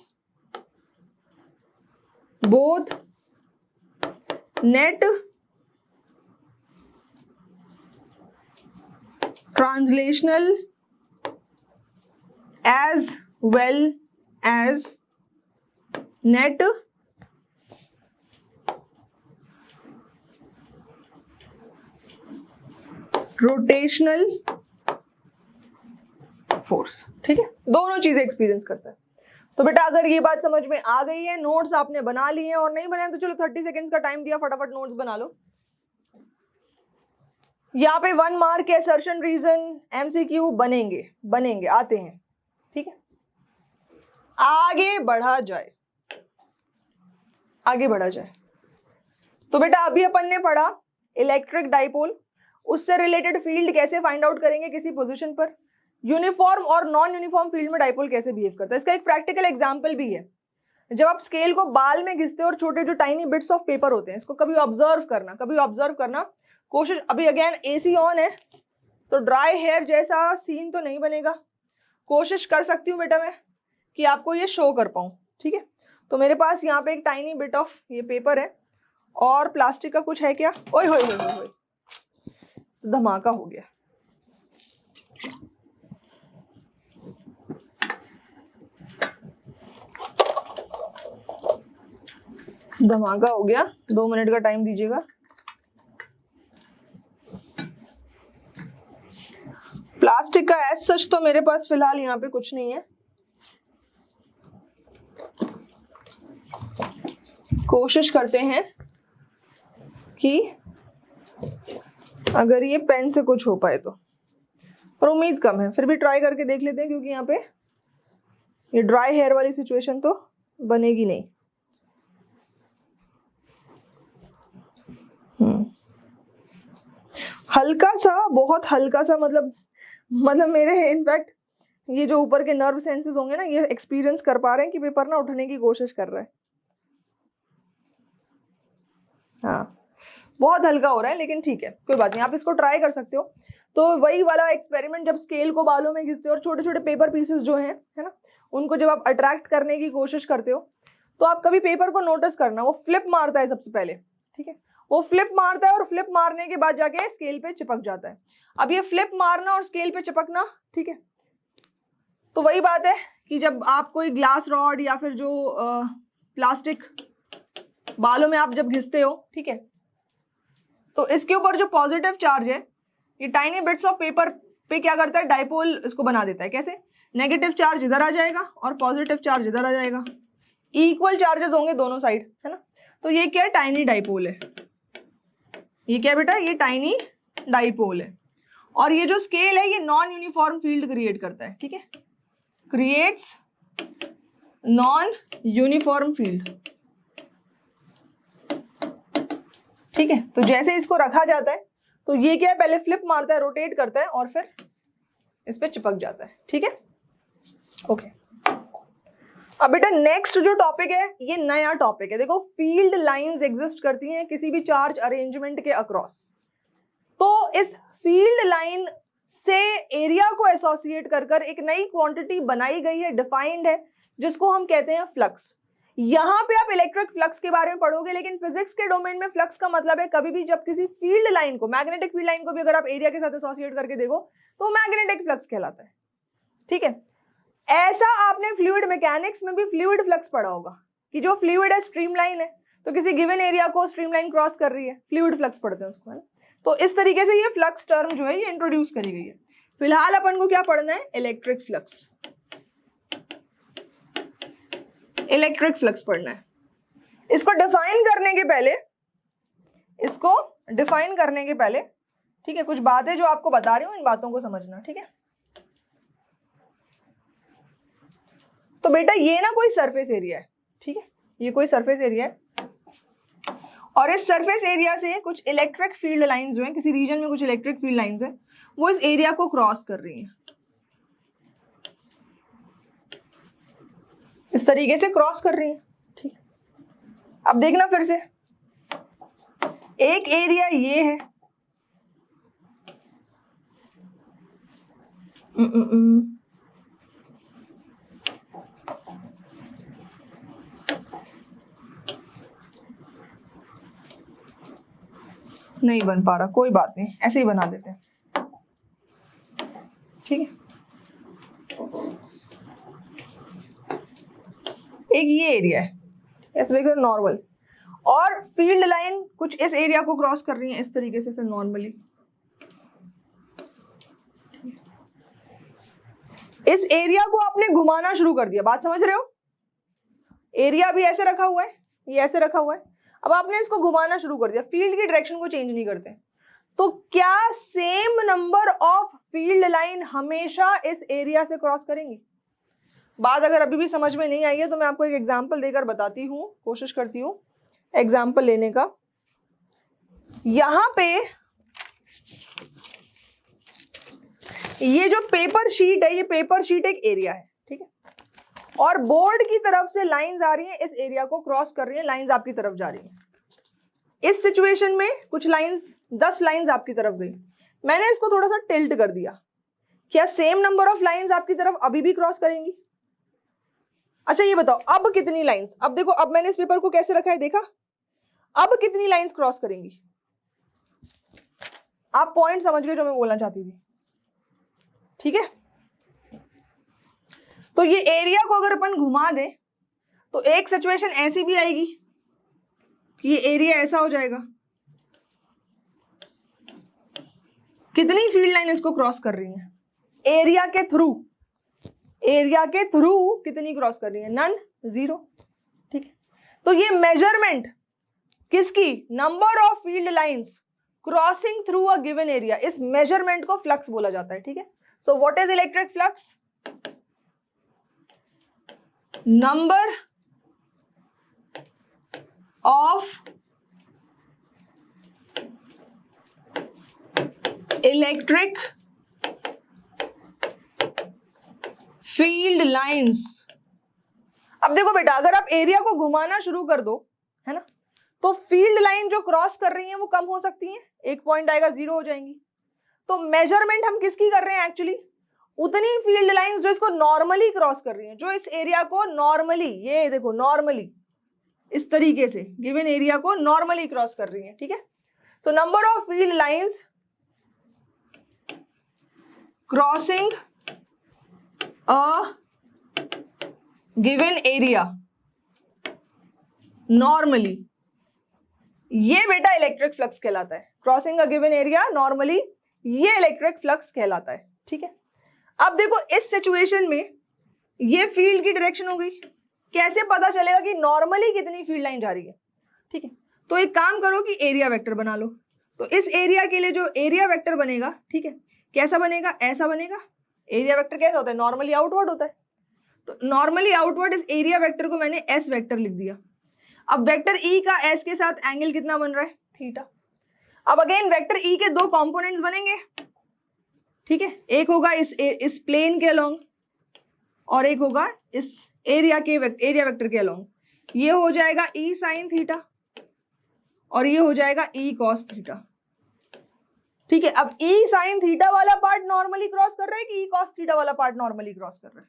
both net translational as well as net rotational force. ठीक है, दोनों चीजें एक्सपीरियंस करता है। तो बेटा अगर ये बात समझ में आ गई है, नोट्स आपने बना लिए हैं, और नहीं बनाए तो चलो 30 सेकंड्स का टाइम दिया, फटाफट नोट्स बना लो। यहाँ पे 1 मार्क के असर्शन, रीजन, MCQ बनेंगे आते हैं। ठीक है, आगे बढ़ा जाए। तो बेटा अभी अपन ने पढ़ा इलेक्ट्रिक डाइपोल, उससे रिलेटेड फील्ड कैसे फाइंड आउट करेंगे किसी पोजीशन पर, यूनिफॉर्म और नॉन यूनिफॉर्म फील्ड में डाइपोल कैसे बिहेव करता है। इसका एक प्रैक्टिकल एग्जांपल भी है। जब आप स्केल को बाल में घिसते हो और छोटे जो टाइनी बिट्स ऑफ पेपर होते हैं, इसको कभी ऑब्जर्व करना कोशिश। अभी अगेन AC ऑन है तो ड्राई हेयर जैसा सीन तो नहीं बनेगा, कोशिश कर सकती हूँ बेटा मैं कि आपको ये शो कर पाऊँ। ठीक है, तो मेरे पास यहाँ पे एक टाइनी बिट ऑफ ये पेपर है और प्लास्टिक का कुछ है क्या, ओए होए होए होए, धमाका हो गया। धमाका हो गया, 2 मिनट का टाइम दीजिएगा। प्लास्टिक का एज सच तो मेरे पास फिलहाल यहाँ पे कुछ नहीं है। कोशिश करते हैं कि अगर ये पेन से कुछ हो पाए तो, पर उम्मीद कम है, फिर भी ट्राई करके देख लेते हैं, क्योंकि यहाँ पे ये ड्राई हेयर वाली सिचुएशन तो बनेगी नहीं। हल्का सा, बहुत हल्का सा, मतलब मेरे इनफैक्ट ये जो ऊपर के नर्व सेंसेस होंगे ना, ये एक्सपीरियंस कर पा रहे हैं कि पेपर ना उठने की कोशिश कर रहा है। हाँ, बहुत हल्का हो रहा है, लेकिन ठीक है, कोई बात नहीं, आप इसको ट्राई कर सकते हो। तो वही वाला एक्सपेरिमेंट, जब स्केल को बालों में घिसते हो और छोटे छोटे पेपर पीसेस जो हैं, है ना, उनको जब आप अट्रैक्ट करने की कोशिश करते हो, तो आप कभी पेपर को नोटिस करना, वो फ्लिप मारता है सबसे पहले। ठीक है, वो फ्लिप मारता है और फ्लिप मारने के बाद जाके स्केल पे चिपक जाता है। अब ये फ्लिप मारना और स्केल पे चिपकना, ठीक है, तो वही बात है कि जब आप कोई ग्लास रॉड या फिर जो प्लास्टिक बालों में आप जब घिसते हो, ठीक है, तो इसके ऊपर जो पॉजिटिव चार्ज है, ये टाइनी बिट्स ऑफ पेपर पे क्या करता है, डाइपोल इसको बना देता है। कैसे? नेगेटिव चार्ज इधर आ जाएगा और पॉजिटिव चार्ज इधर आ जाएगा, इक्वल चार्जेस होंगे दोनों साइड, है ना, तो ये क्या है, टाइनी डाइपोल है। ये क्या बेटा, ये टाइनी डाइपोल है, और ये जो स्केल है ये नॉन यूनिफॉर्म फील्ड क्रिएट करता है, ठीक है, क्रिएट्स नॉन यूनिफॉर्म फील्ड, ठीक है। तो जैसे इसको रखा जाता है तो ये क्या है, पहले फ्लिप मारता है, रोटेट करता है और फिर इस पे चिपक जाता है, ठीक है, ओके। अब बेटा नेक्स्ट जो टॉपिक है ये नया टॉपिक है। देखो फील्ड लाइंस एग्जिस्ट करती हैं किसी भी चार्ज अरेंजमेंट के अक्रॉस, तो इस फील्ड लाइन से एरिया को एसोसिएट कर कर एक नई क्वांटिटी बनाई गई है, डिफाइंड है, जिसको हम कहते हैं फ्लक्स। यहां पे आप इलेक्ट्रिक फ्लक्स के बारे में पढ़ोगे, लेकिन फिजिक्स के डोमेन में फ्लक्स का मतलब है कभी भी जब किसी फील्ड लाइन को, मैग्नेटिक फील्ड लाइन को भी अगर आप एरिया के साथ एसोसिएट करके देखो तो मैग्नेटिक फ्लक्स कहलाता है, ठीक है। ऐसा आपने फ्लूइड मैकेनिक्स में भी फ्लूइड फ्लक्स पढ़ा होगा कि जो फ्लूइड है स्ट्रीमलाइन है, तो किसी गिवन एरिया को स्ट्रीमलाइन क्रॉस कर रही है, फ्लूइड फ्लक्स पढ़ते हैं उसको, है ना। तो इस तरीके से ये फ्लक्स टर्म जो है ये इंट्रोड्यूस करी गई है। फिलहाल अपन को क्या पढ़ना है, इलेक्ट्रिक फ्लक्स, इलेक्ट्रिक फ्लक्स पढ़ना है। इसको डिफाइन करने के पहले, ठीक है, कुछ बातें जो आपको बता रही हूं इन बातों को समझना, ठीक है। तो बेटा ये ना कोई सरफेस एरिया है, ठीक है, ये कोई सरफेस एरिया है, और इस सरफेस एरिया से कुछ इलेक्ट्रिक फील्ड लाइंस जो हैं, किसी रीजन में कुछ इलेक्ट्रिक फील्ड लाइंस हैं, वो इस एरिया को क्रॉस कर रही हैं, इस तरीके से क्रॉस कर रही हैं, ठीक है। अब देखना फिर से, एक एरिया ये है, नहीं बन पा रहा, कोई बात नहीं, ऐसे ही बना देते हैं, ठीक है। एक ये एरिया है, ऐसे देखो नॉर्मल, और फील्ड लाइन कुछ इस एरिया को क्रॉस कर रही है इस तरीके से नॉर्मली। इस एरिया को आपने घुमाना शुरू कर दिया, बात समझ रहे हो, एरिया भी ऐसे रखा हुआ है, ये ऐसे रखा हुआ है, अब आपने इसको घुमाना शुरू कर दिया, फील्ड की डायरेक्शन को चेंज नहीं करते, तो क्या same number of field line हमेशा इस एरिया से क्रॉस करेंगी? बात अगर अभी भी समझ में नहीं आई है तो मैं आपको एक एग्जांपल देकर बताती हूं, कोशिश करती हूं एग्जांपल लेने का। यहां पे ये जो पेपर शीट है, ये पेपर शीट एक एरिया है, ठीक है, और बोर्ड की तरफ से लाइंस आ रही हैं, इस एरिया को क्रॉस कर रही हैं, लाइंस आपकी तरफ जा रही हैं। इस सिचुएशन में कुछ लाइंस, 10 लाइंस आपकी तरफ गई, मैंने इसको थोड़ा सा टिल्ट कर दिया, क्या सेम नंबर ऑफ लाइंस आपकी तरफ अभी भी क्रॉस करेंगी? अच्छा ये बताओ अब कितनी लाइंस, अब देखो, अब मैंने इस पेपर को कैसे रखा है, देखा, अब कितनी लाइंस क्रॉस करेंगी? आप पॉइंट समझ गए जो मैं बोलना चाहती थी, ठीक है। तो ये एरिया को अगर अपन घुमा दें तो एक सिचुएशन ऐसी भी आएगी कि ये एरिया ऐसा हो जाएगा, कितनी फील्ड लाइन इसको क्रॉस कर रही है, एरिया के थ्रू, एरिया के थ्रू कितनी क्रॉस कर रही है, नन, 0, ठीक है। तो ये मेजरमेंट किसकी, number of field lines crossing through a given area, इस मेजरमेंट को फ्लक्स बोला जाता है, ठीक है। So what is electric flux? Number of electric field lines. अब देखो बेटा, अगर आप एरिया को घुमाना शुरू कर दो, है ना, तो फील्ड लाइन जो क्रॉस कर रही है वो कम हो सकती है, एक पॉइंट आएगा, 0 हो जाएंगी। तो मेजरमेंट हम किसकी कर रहे हैं एक्चुअली, उतनी फील्ड लाइंस जो इसको नॉर्मली क्रॉस कर रही हैं, जो इस एरिया को नॉर्मली, ये देखो नॉर्मली इस तरीके से गिवन एरिया को नॉर्मली क्रॉस कर रही है, ठीक है। So number of field lines crossing a given area normally, ये बेटा इलेक्ट्रिक फ्लक्स कहलाता है, crossing a given area normally, ये इलेक्ट्रिक फ्लक्स कहलाता है, ठीक है। अब देखो इस सिचुएशन में ये फील्ड की डायरेक्शन हो गई, कैसे पता चलेगा कि नॉर्मली कितनी फील्ड लाइन जा रही है, ठीक है। तो एक काम करो कि एरिया वेक्टर बना लो, तो इस एरिया के लिए जो एरिया वेक्टर बनेगा, ठीक है, कैसा बनेगा, ऐसा बनेगा। एरिया वेक्टर कैसा होता है, नॉर्मली आउटवर्ड होता है। तो नॉर्मली आउटवर्ड इस एरिया वेक्टर को मैंने एस वेक्टर लिख दिया। अब वेक्टर ई का एस के साथ एंगल कितना बन रहा है, थीटा। अब अगेन वेक्टर ई के दो कंपोनेंट्स बनेंगे, ठीक है, एक होगा इस प्लेन के अलोंग और एक होगा इस एरिया वेक्टर के अलोंग। ये हो जाएगा ई साइन थीटा और ये हो जाएगा ई कॉस थीटा, ठीक है। अब ई साइन थीटा वाला पार्ट नॉर्मली क्रॉस कर रहा है कि ई कॉस थीटा वाला पार्ट नॉर्मली क्रॉस कर रहा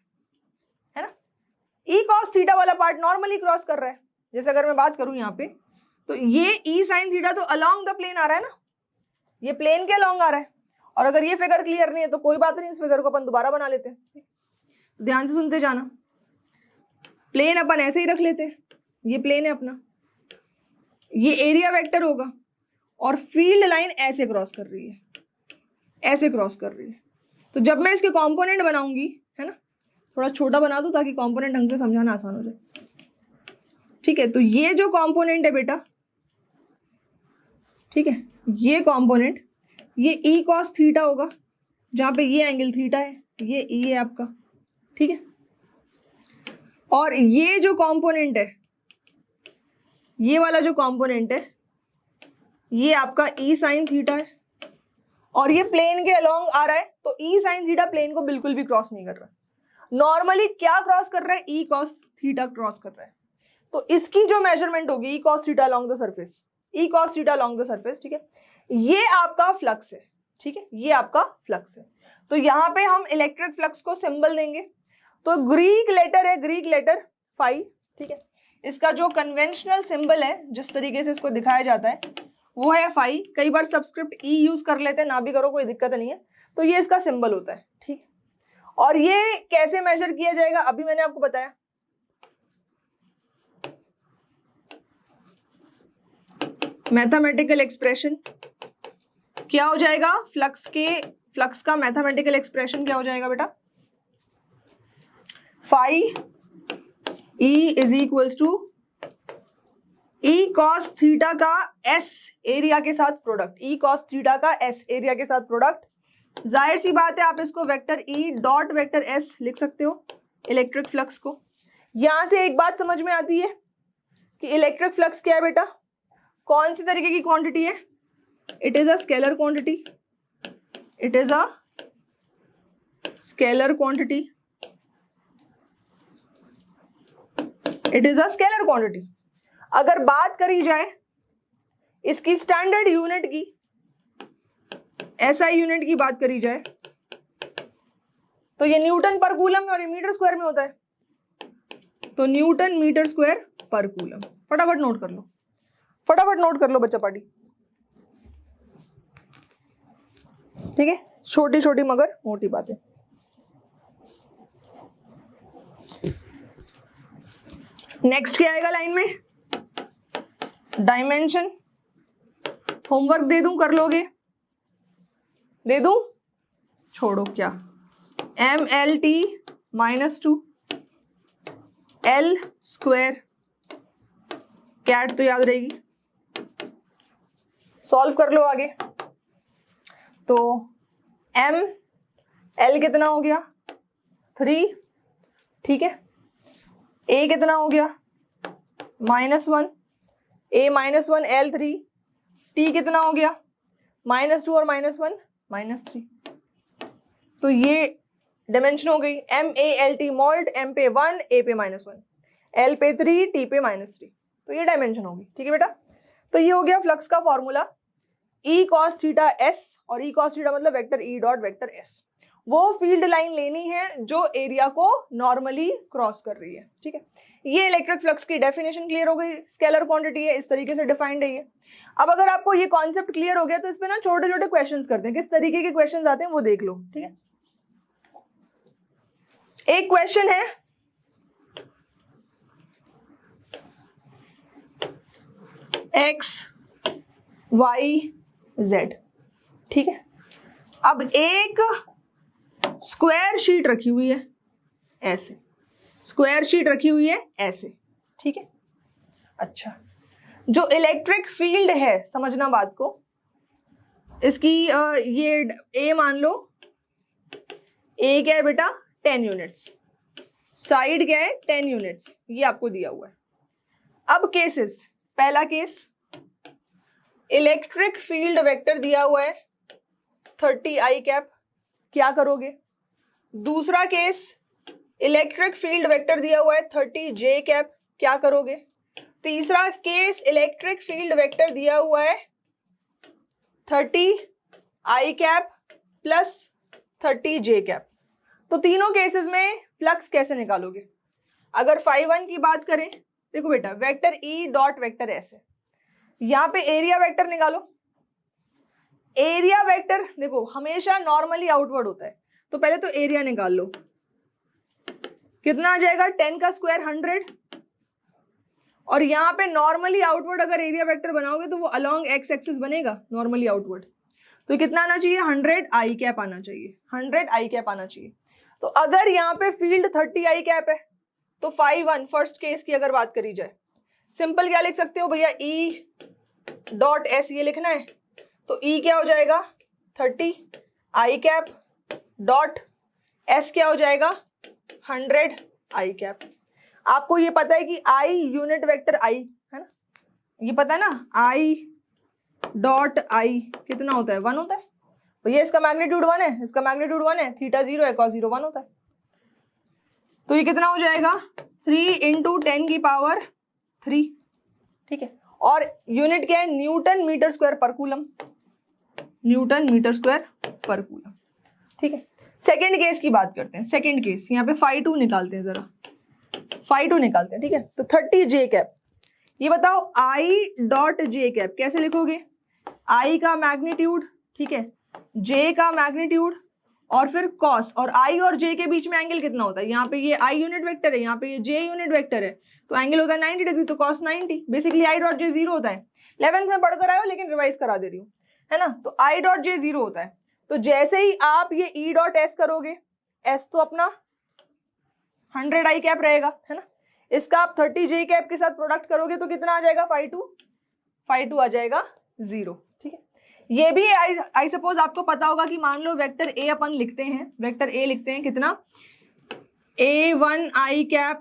है ना? ई कॉस थीटा वाला पार्ट नॉर्मली क्रॉस कर रहा है। जैसे अगर मैं बात करूं यहाँ पे, तो ये ई साइन थीटा तो अलोंग द प्लेन आ रहा है ना, ये प्लेन के अलोंग आ रहा है। और अगर ये फिगर क्लियर नहीं है तो कोई बात नहीं, इस फिगर को अपन दोबारा बना लेते हैं। ध्यान से सुनते जाना। प्लेन अपन ऐसे ही रख लेते हैं, ये प्लेन है अपना, ये एरिया वेक्टर होगा और फील्ड लाइन ऐसे क्रॉस कर रही है, ऐसे क्रॉस कर रही है। तो जब मैं इसके कंपोनेंट बनाऊंगी, है ना, थोड़ा छोटा बना दूं ताकि कंपोनेंट ढंग से समझाना आसान हो जाए, ठीक है। तो ये जो कंपोनेंट है बेटा, ठीक है, ये कंपोनेंट ये ई कॉस थीटा होगा, जहां पे ये एंगल थीटा है, ये ई है आपका, ठीक है। और ये जो कंपोनेंट है, ये वाला जो कंपोनेंट है, ये आपका ई साइन थीटा है और ये प्लेन के अलोंग आ रहा है। तो ई साइन थीटा प्लेन को बिल्कुल भी क्रॉस नहीं कर रहा। नॉर्मली क्या क्रॉस कर रहा है, ई कॉस थीटा क्रॉस कर रहा है। तो इसकी जो मेजरमेंट होगी, ई cos theta along the surface, E cos theta along the surface, ठीक है, ये आपका फ्लक्स है, ठीक है, ये आपका फ्लक्स है। तो यहाँ पे हम इलेक्ट्रिक फ्लक्स को सिंबल देंगे। तो ग्रीक लेटर है, ग्रीक लेटर फाई, ठीक है। इसका जो कन्वेंशनल सिंबल है, जिस तरीके से इसको दिखाया जाता है, वो है फाई। कई बार सब्सक्रिप्ट ई यूज कर लेते हैं, ना भी करो कोई दिक्कत नहीं है। तो ये इसका सिंबल होता है, ठीक। और ये कैसे मेजर किया जाएगा, अभी मैंने आपको बताया। मैथमेटिकल एक्सप्रेशन क्या हो जाएगा, फ्लक्स का मैथमेटिकल एक्सप्रेशन क्या हो जाएगा बेटा, phi E is equals to E cos theta का एस एरिया के साथ प्रोडक्ट, ई कॉस थीटा का एस एरिया के साथ प्रोडक्ट। जाहिर सी बात है आप इसको vector E dot vector S लिख सकते हो इलेक्ट्रिक फ्लक्स को। यहां से एक बात समझ में आती है कि इलेक्ट्रिक फ्लक्स क्या है बेटा, कौन सी तरीके की क्वांटिटी है, it is a scalar quantity, it is a scalar quantity, it is a scalar quantity. अगर बात करी जाए इसकी स्टैंडर्ड यूनिट की, एसआई यूनिट की बात करी जाए, तो ये न्यूटन पर कूलम में और ये मीटर स्क्वायर में होता है। तो न्यूटन मीटर स्क्वायर पर कूलम, फटाफट नोट कर लो, फटाफट नोट कर लो बच्चा पार्टी, ठीक है। छोटी छोटी मगर मोटी बातें। नेक्स्ट क्या आएगा लाइन में, डायमेंशन। होमवर्क दे दूं, कर लोगे, दे दूं, छोड़ो क्या, MLT -2 L स्क्वायर, कैट तो याद रहेगी, सॉल्व कर लो आगे। तो L कितना हो गया 3, ठीक है। A कितना हो गया -1, A -1 L3, T कितना हो गया -2 और -1 -3। तो ये डायमेंशन हो गई, MALT मोल्ट, M पे 1, A पे -1, L पे 3, T पे -3। तो ये डायमेंशन होगी, ठीक है बेटा। तो ये हो गया फ्लक्स का formula, E cos theta S, और E cos थीटा मतलब vector E dot vector S। वो फील्ड लाइन लेनी है जो एरिया को नॉर्मली क्रॉस कर रही है, ठीक है। ये इलेक्ट्रिक फ्लक्स की डेफिनेशन क्लियर हो गई, स्केलर क्वांटिटी है, इस तरीके से डिफाइंड है ये। अब अगर आपको ये कॉन्सेप्ट क्लियर हो गया तो इस पे ना छोटे छोटे क्वेश्चंस करते हैं, किस तरीके के क्वेश्चंस आते हैं वो देख लो, ठीक है। एक क्वेश्चन है, X Y Z, ठीक है। अब एक स्क्वायर शीट रखी हुई है ऐसे, स्क्वायर शीट रखी हुई है ऐसे, ठीक है। अच्छा, जो इलेक्ट्रिक फील्ड है, समझना बात को, इसकी ये ए मान लो, ए क्या है बेटा 10 यूनिट्स, साइड क्या है 10 यूनिट्स, ये आपको दिया हुआ है। अब केसेस, पहला केस इलेक्ट्रिक फील्ड वेक्टर दिया हुआ है 30 आई कैप, क्या करोगे? दूसरा केस इलेक्ट्रिक फील्ड वेक्टर दिया हुआ है 30 जे कैप, क्या करोगे? तीसरा केस इलेक्ट्रिक फील्ड वेक्टर दिया हुआ है 30 आई कैप प्लस 30 जे कैप। तो तीनों केसेस में फ्लक्स कैसे निकालोगे? अगर φ1 की बात करें, देखो बेटा vector E dot vector S है, यहां पे एरिया वेक्टर निकालो। एरिया वेक्टर देखो हमेशा नॉर्मली आउटवर्ड होता है, तो पहले तो एरिया निकाल लो, कितना आ जाएगा 10 का स्क्वायर 100, और यहाँ पे नॉर्मली आउटवर्ड अगर एरिया वेक्टर बनाओगे तो वो अलोंग एक्स एक्सिस बनेगा नॉर्मली आउटवर्ड, तो कितना आना चाहिए 100 आई कैप आना चाहिए, 100 आई कैप आना चाहिए। तो अगर यहाँ पे फील्ड 30 आई कैप है तो φ1 फर्स्ट केस की अगर बात करी जाए, सिंपल क्या लिख सकते हो भैया, ई डॉट एस ये लिखना है, तो ई क्या हो जाएगा 30 आई कैप डॉट एस क्या हो जाएगा 100 आई कैप। आपको ये पता है कि आई यूनिट वेक्टर आई है ना, ये पता है ना, आई डॉट आई कितना होता है 1 होता है भैया, इसका मैग्नीट्यूड 1 है, इसका मैग्नीट्यूड 1 है, थीटा 0 है, कॉस 0 1 होता है, तो ये कितना हो जाएगा 3 इंटू 10 की पावर 3, ठीक है। और यूनिट क्या है न्यूटन मीटर स्क्वायर पर कूलम, न्यूटन मीटर स्क्वायर पर कूलम, ठीक है। सेकेंड केस की बात करते हैं, सेकेंड केस यहाँ पे φ2 निकालते हैं, जरा φ2 निकालते हैं, ठीक है। तो 30 जे कैप, ये बताओ आई डॉट जे कैप कैसे लिखोगे? आई का मैग्नीट्यूड, ठीक है, जे का मैग्नीट्यूड और फिर कॉस, और आई और जे के बीच में एंगल कितना होता है? यहाँ पे ये आई यूनिट वेक्टर है, यहाँ पे ये जे यूनिट वेक्टर है, तो एंगल होता है 90 डिग्री, तो cos 90। Basically I dot J 0 होता है, 11th में पढ़कर आए हो लेकिन रिवाइज करा दे रही हूँ, है ना। तो आई डॉट जे 0 होता है, तो जैसे ही आप ये ई डॉट एस करोगे, एस तो अपना 100 आई कैप रहेगा, है ना, इसका आप 30 जे कैप के साथ प्रोडक्ट करोगे तो कितना आ जाएगा φ2 आ जाएगा 0, ठीक है। ये भी आई सपोज आपको पता होगा कि मान लो वेक्टर ए अपन लिखते हैं, वेक्टर ए लिखते हैं कितना, a1 आई कैप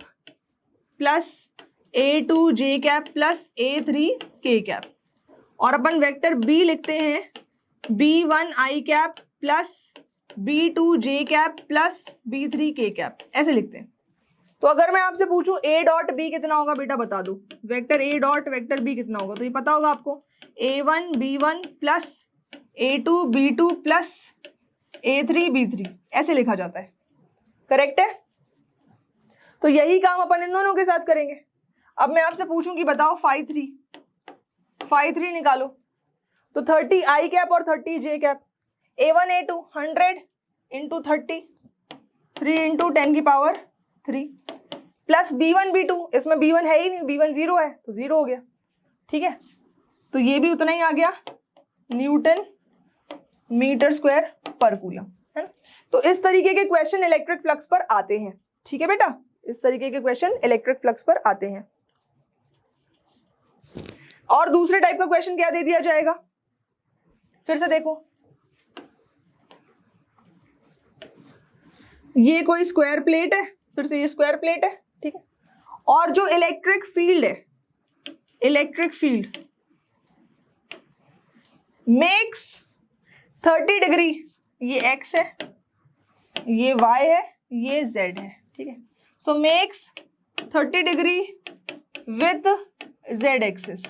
प्लस a2 जे कैप प्लस a3 के कैप, और अपन वेक्टर बी लिखते हैं b1 आई कैप प्लस b2 जे कैप प्लस b3 के कैप, ऐसे लिखते हैं। तो अगर मैं आपसे पूछूं a डॉट बी कितना होगा बेटा बता दो, vector a dot vector B कितना होगा, तो ये पता होगा आपको, a1 b1 plus a2 b2 plus a3 b3, ऐसे लिखा जाता है, करेक्ट है। तो यही काम अपन इन दोनों के साथ करेंगे। अब मैं आपसे पूछूं कि बताओ φ3 निकालो, तो 30 आई कैप और 30 जे cap, a1 a2 100 into 30, 3 into 10 की पावर 3 प्लस b1 b2, इसमें b1 है ही नहीं, b1 0 है तो 0 हो गया, ठीक है। तो ये भी उतना ही आ गया न्यूटन मीटर स्क्वायर पर कूलम, है ना। तो इस तरीके के क्वेश्चन इलेक्ट्रिक फ्लक्स पर आते हैं, ठीक है बेटा, इस तरीके के क्वेश्चन इलेक्ट्रिक फ्लक्स पर आते हैं। और दूसरे टाइप का क्वेश्चन क्या दे दिया जाएगा, फिर से देखो, ये कोई स्क्वायर प्लेट है, फिर से ये स्क्वायर प्लेट है, ठीक है, और जो इलेक्ट्रिक फील्ड है, इलेक्ट्रिक फील्ड मेक्स 30 डिग्री, ये x है, ये y है, ये z है, ठीक है। So makes 30 degree with z axis.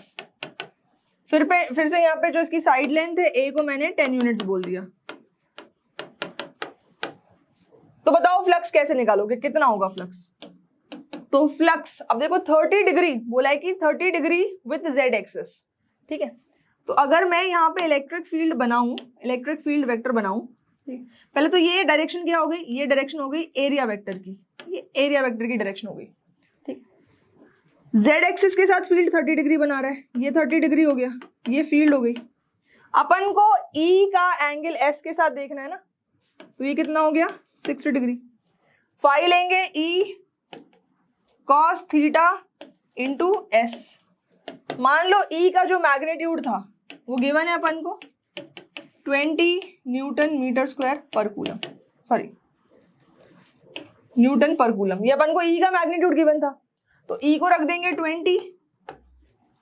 फिर से यहाँ पे जो इसकी साइड लेंथ है a को मैंने 10 यूनिट्स बोल दिया। तो बताओ फ्लक्स कैसे निकालोगे, कितना होगा फ्लक्स? तो फ्लक्स अब देखो 30 डिग्री बोला है कि 30 डिग्री विद z एक्सिस, ठीक है। तो अगर मैं यहाँ पे इलेक्ट्रिक फील्ड बनाऊं, इलेक्ट्रिक फील्ड वेक्टर बनाऊं, पहले तो ये डायरेक्शन क्या हो गई, ये डायरेक्शन हो गई एरिया वेक्टर की, ये एरिया वेक्टर की डायरेक्शन हो गई, ठीक। z एक्सिस के साथ फील्ड 30 डिग्री बना रहा है, ये 30 डिग्री हो गया, ये फील्ड हो गई। अपन को E का एंगल S के साथ देखना है ना, तो ये कितना हो गया 60 डिग्री। फाई लेंगे E cos theta into S। मान लो E का जो मैग्नीट्यूड था वो गिवन है अपन को, 20 न्यूटन मीटर स्क्वायर पर कूलम, सॉरी न्यूटन पर कूलम। ये अपन को ई का मैग्नीट्यूड गिवन था, तो ई को रख देंगे 20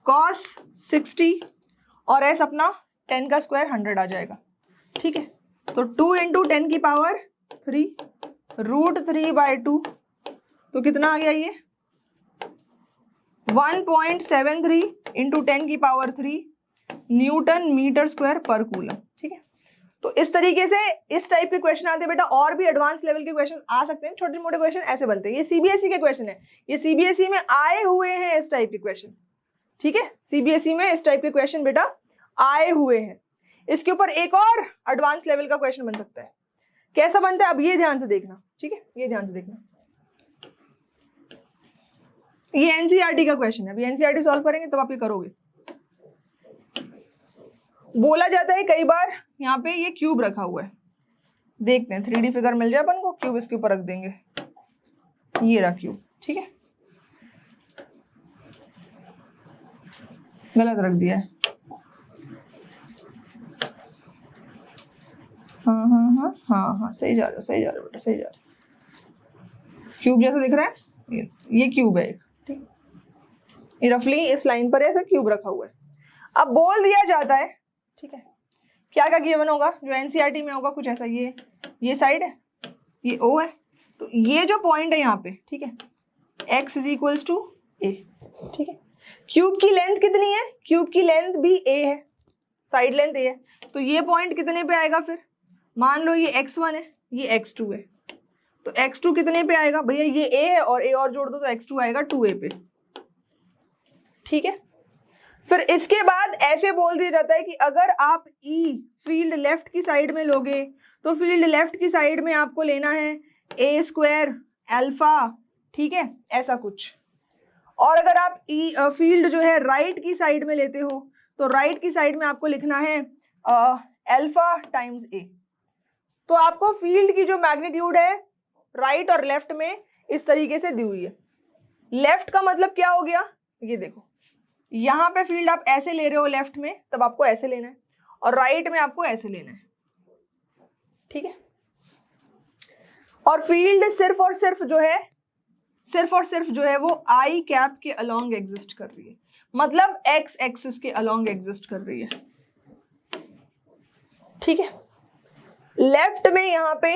cos 60 और एस अपना 10 का स्क्वायर 100 आ जाएगा, ठीक है। तो 2 इंटू 10 की पावर 3 √3/2, तो कितना आ गया ये 1.73 इंटू 10 की पावर 3 न्यूटन मीटर स्क्वायर पर कूलम, ठीक है। तो इस तरीके से इस टाइप के क्वेश्चन आते हैं बेटा। और भी एडवांस लेवल के क्वेश्चन आ सकते हैं, छोटे मोटे क्वेश्चन ऐसे बनते हैं। ये सीबीएसई के क्वेश्चन है, ये सीबीएसई में आए हुए हैं इस टाइप के क्वेश्चन, ठीक है। सीबीएसई में इस टाइप के क्वेश्चन बेटा आए हुए हैं। इसके ऊपर एक और एडवांस लेवल का क्वेश्चन बन सकता है। कैसा बनता है अब ये ध्यान से देखना, ठीक है, ये ध्यान से देखना। ये एनसीईआरटी का क्वेश्चन है, अभी एनसीईआरटी सॉल्व करेंगे तब आप ये करोगे। बोला जाता है कई बार यहाँ पे ये क्यूब रखा हुआ है, देखते हैं 3D फिगर मिल जाए अपन को, क्यूब इसके ऊपर रख देंगे, ये रहा क्यूब, ठीक है। गलत रख दिया है, हाँ हाँ हाँ हाँ हाँ सही जा रहे हो, सही जा रहे हो बेटा, सही जा रहे हो। क्यूब जैसा दिख रहा है, ये क्यूब है एक, ठीक। ये रफली इस लाइन पर ऐसा क्यूब रखा हुआ है। अब बोल दिया जाता है, ठीक है, क्या क्या गिवन होगा जो एनसीईआरटी में होगा, कुछ ऐसा। ये साइड है, ये ओ है, तो ये जो पॉइंट है यहाँ पे, ठीक है, x इज इक्वल्स टू ए, ठीक है। क्यूब की लेंथ कितनी है, क्यूब की लेंथ भी a है, साइड लेंथ a है, तो ये पॉइंट कितने पे आएगा फिर, मान लो ये x1 है, ये x2 है, तो x2 कितने पे आएगा भैया, ये a है और a और जोड़ दो तो x2 आएगा 2a पे, ठीक है। फिर इसके बाद ऐसे बोल दिया जाता है कि अगर आप E फील्ड लेफ्ट की साइड में लोगे तो फील्ड लेफ्ट की साइड में आपको लेना है a² अल्फा, ठीक है, ऐसा कुछ। और अगर आप फील्ड जो है राइट की साइड में लेते हो तो राइट की साइड में आपको लिखना है अल्फा टाइम्स a। तो आपको फील्ड की जो मैग्नीट्यूड है राइट और लेफ्ट में इस तरीके से दी हुई है। लेफ्ट का मतलब क्या हो गया, ये देखो, यहां पे फील्ड आप ऐसे ले रहे हो लेफ्ट में, तब आपको ऐसे लेना है, और राइट में आपको ऐसे लेना है, ठीक है। और फील्ड सिर्फ और सिर्फ जो है वो आई कैप के अलोंग एग्जिस्ट कर रही है, मतलब एक्स एक्सिस के अलोंग एग्जिस्ट कर रही है, ठीक है। लेफ्ट में यहाँ पे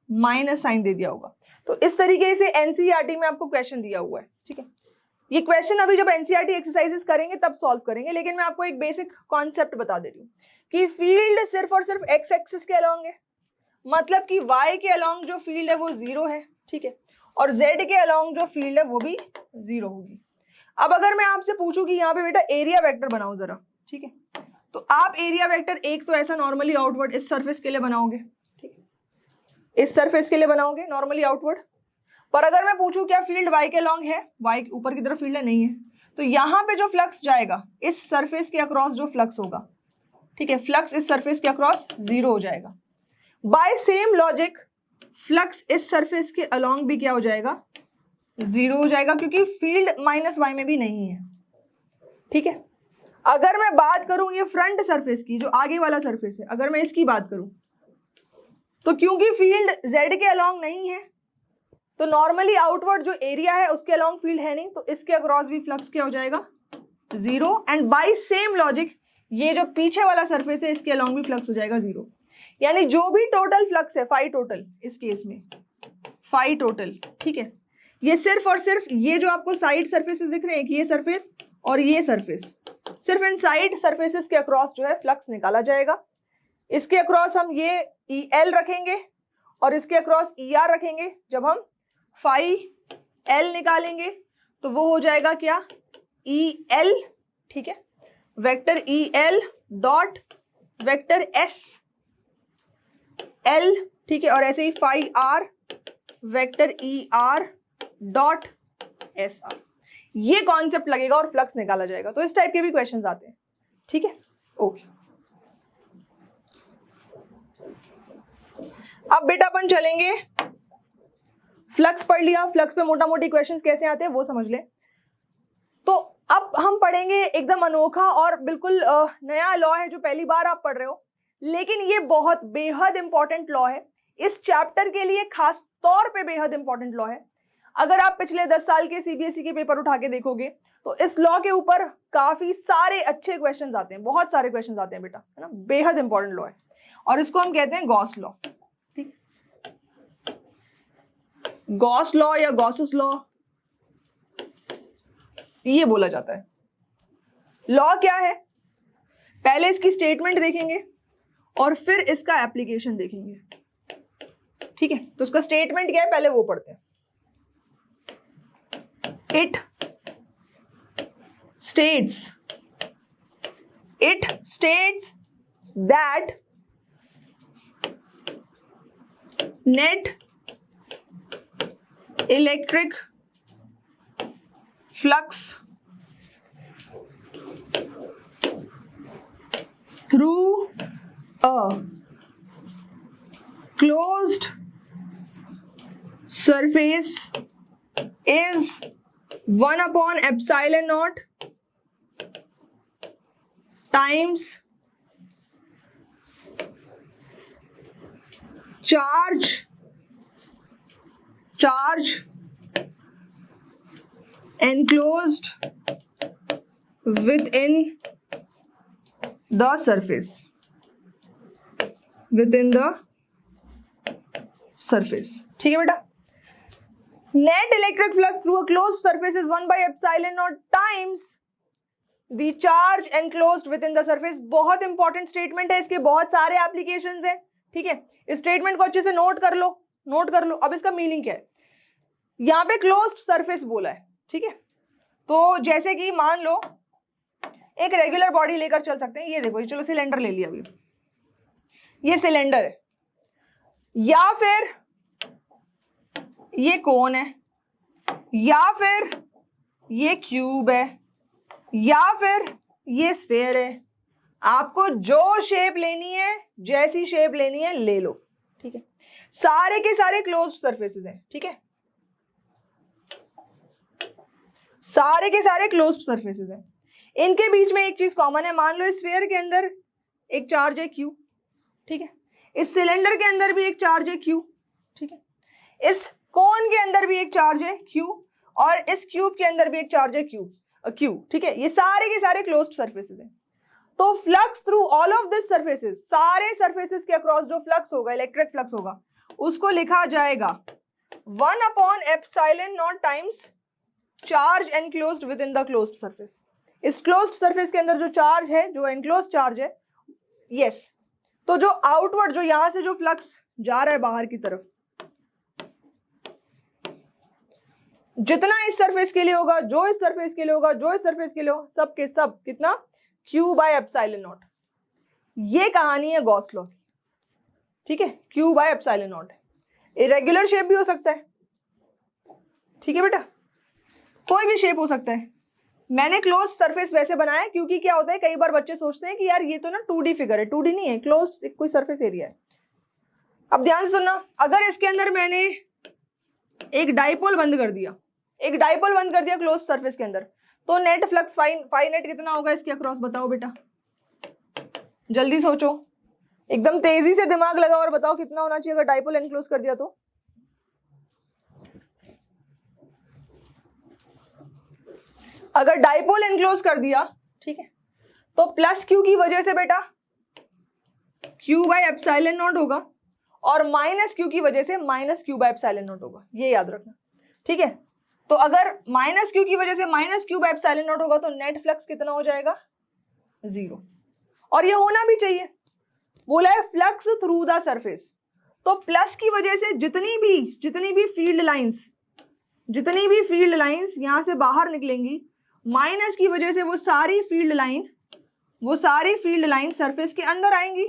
माइनस साइन दे दिया होगा। तो इस तरीके से एनसीईआरटी में आपको क्वेश्चन दिया हुआ है, ठीक है। ये क्वेश्चन अभी जब एनसीईआरटी एक्सरसाइजेस करेंगे तब सॉल्व करेंगे, लेकिन मैं आपको एक बेसिक कॉन्सेप्ट बता दे रही हूँ कि फील्ड सिर्फ और सिर्फ एक्स एक्सिस के अलोंग है, मतलब कि वाई के अलोंग जो फील्ड है वो 0 है, ठीक है, और जेड के अलोंग जो फील्ड है वो भी 0 होगी। अब अगर मैं आपसे पूछूं कि यहाँ पे बेटा एरिया वेक्टर बनाओ जरा, ठीक है, तो आप एरिया वेक्टर एक तो ऐसा नॉर्मली आउटवर्ड इस सरफेस के लिए बनाओगे, ठीक है, इस सरफेस के लिए बनाओगे नॉर्मली आउटवर्ड। पर अगर मैं पूछूं क्या फील्ड वाई के अलोंग है, वाई ऊपर की तरफ फील्ड है, नहीं है, तो यहाँ पे जो फ्लक्स जाएगा इस सरफेस के अक्रॉस जो फ्लक्स होगा, ठीक है, फ्लक्स इस सरफेस के अक्रॉस 0 हो जाएगा। बाय सेम लॉजिक फ्लक्स इस सरफेस के अलोंग भी क्या हो जाएगा, 0 हो जाएगा, क्योंकि फील्ड माइनस वाई में भी नहीं है, ठीक है। अगर मैं बात करूं ये फ्रंट सरफेस की, जो आगे वाला सरफेस है, अगर मैं इसकी बात करूं तो क्योंकि फील्ड जेड के अलोंग नहीं है तो नॉर्मली आउटवर्ड जो एरिया है उसके अलोंग फील्ड है नहीं, तो इसके अक्रॉस भी फ्लक्स क्या हो जाएगा, 0। एंड बाय सेम लॉजिक ये जो पीछे वाला सरफेस है इसके अलोंग भी फ्लक्स हो जाएगा 0। यानी जो भी टोटल फ्लक्स है फाई टोटल, इस केस में फाई टोटल, ठीक है, ये सिर्फ और सिर्फ ये जो आपको साइड सरफेसेस दिख रहे हैं, ये सरफेस और ये सरफेस, सिर्फ इन साइड सरफेसेस के अक्रॉस जो है फ्लक्स निकाला जाएगा। इसके अक्रॉस हम ये EL रखेंगे और इसके अक्रॉस ER रखेंगे। जब हम फाई L निकालेंगे तो वो हो जाएगा क्या, EL, ठीक है, vector EL dot vector SL, ठीक है, और ऐसे ही phi R vector ER dot SR। ये कॉन्सेप्ट लगेगा और फ्लक्स निकाला जाएगा। तो इस टाइप के भी क्वेश्चंस आते हैं, ठीक है, ओके। अब बेटा अपन चलेंगे, फ्लक्स पढ़ लिया, फ्लक्स पे मोटा मोटी क्वेश्चंस कैसे आते हैं वो समझ ले। तो अब हम पढ़ेंगे एकदम अनोखा और बिल्कुल नया लॉ है जो पहली बार आप पढ़ रहे हो, लेकिन ये बहुत बेहद इंपॉर्टेंट लॉ है, इस चैप्टर के लिए खास तौर पे बेहद इंपॉर्टेंट लॉ है। अगर आप पिछले 10 साल के सीबीएसई के पेपर उठा के देखोगे तो इस लॉ के ऊपर काफी सारे अच्छे क्वेश्चंस आते हैं, बहुत सारे क्वेश्चंस आते हैं बेटा, है ना। बेहद इंपॉर्टेंट लॉ है और इसको हम कहते हैं गॉस लॉ। ठीक, गॉस लॉ या गॉसेस लॉ ये बोला जाता है। लॉ क्या है, पहले इसकी स्टेटमेंट देखेंगे और फिर इसका एप्लीकेशन देखेंगे। ठीक है, तो उसका स्टेटमेंट क्या है पहले वो पढ़ते हैं। It states that net electric flux through a closed surface is 1/epsilon naught times charge enclosed within the surface. ठीक है बेटा। Net electric flux through a closed surface is 1/epsilon naught times the charge enclosed within the surface। बहुत important statement है, इसके बहुत सारे applications हैं। ठीक है, इस स्टेटमेंट को अच्छे से नोट कर लो। अब इसका मीनिंग क्या है, यहाँ पे क्लोज्ड सरफेस बोला है। ठीक है, तो जैसे कि मान लो एक रेगुलर बॉडी लेकर चल सकते हैं, ये देखो, चलो सिलेंडर ले लिया, अभी ये सिलेंडर है, या फिर ये कोन है, या फिर ये क्यूब है, या फिर ये स्फीयर है। आपको जो शेप लेनी है, जैसी शेप लेनी है ले लो। ठीक है, सारे के सारे क्लोज्ड सरफेसेस हैं। ठीक है, सारे के सारे क्लोज्ड सरफेसेस हैं। इनके बीच में एक चीज कॉमन है, मान लो इस स्फीयर के अंदर एक चार्ज है क्यू। ठीक है, इस सिलेंडर के अंदर भी एक चार्ज है क्यू। ठीक है, इस कोन के अंदर भी एक चार्ज है क्यू, और इस क्यूब के अंदर भी एक चार्ज है क्यू। ठीक है, ये सारे के सारे क्लोज्ड सरफेसेस हैं। तो flux through all of this surfaces, सारे सरफेसेस के अक्रॉस जो फ्लक्स होगा, इलेक्ट्रिक फ्लक्स होगा, उसको लिखा जाएगा 1/epsilon naught times charge enclosed within the closed surface. इस क्लोज्ड सरफेस के अंदर जो चार्ज है, जो एनक्लोज्ड चार्ज है, यस, तो जो आउटवर्ड, जो यहां से जो फ्लक्स जा रहा है बाहर की तरफ, जितना इस सरफेस के लिए होगा, जो इस सरफेस के लिए होगा, जो इस सरफेस के लिए होगा, सब के सब कितना, Q/epsilon naught। ये कहानी है गॉस लॉ की। ठीक है, Q/epsilon naught। इरेगुलर शेप भी हो सकता है। ठीक है बेटा, कोई भी शेप हो सकता है। मैंने क्लोज सरफेस वैसे बनाया क्योंकि क्या होता है, कई बार बच्चे सोचते हैं कि यार ये तो ना 2D फिगर है। 2D नहीं है, क्लोज कोई सरफेस एरिया है। अब ध्यान से सुनना, अगर इसके अंदर मैंने एक डाइपोल बंद कर दिया, क्लोज सरफेस के अंदर, तो नेट फ्लक्स फाई नेट कितना होगा इसके अक्रॉस, बताओ बेटा, जल्दी सोचो, एकदम तेजी से दिमाग लगाओ और बताओ कितना होना चाहिए अगर डाइपोल एनक्लोज कर दिया तो। अगर डाइपोल एनक्लोज कर दिया, ठीक है, तो प्लस क्यू की वजह से बेटा Q/epsilon naught होगा, और माइनस क्यू की वजह से माइनस Q/epsilon naught होगा। ये याद रखना। ठीक है, तो अगर माइनस क्यू की वजह से माइनस Q/epsilon naught होगा तो नेट फ्लक्स कितना हो जाएगा, 0। और ये होना भी चाहिए, बोला है फ्लक्स थ्रू द सरफेस, तो प्लस की वजह से जितनी भी फील्ड लाइंस यहां से बाहर निकलेंगी, माइनस की वजह से वो सारी फील्ड लाइन सरफेस के अंदर आएंगी।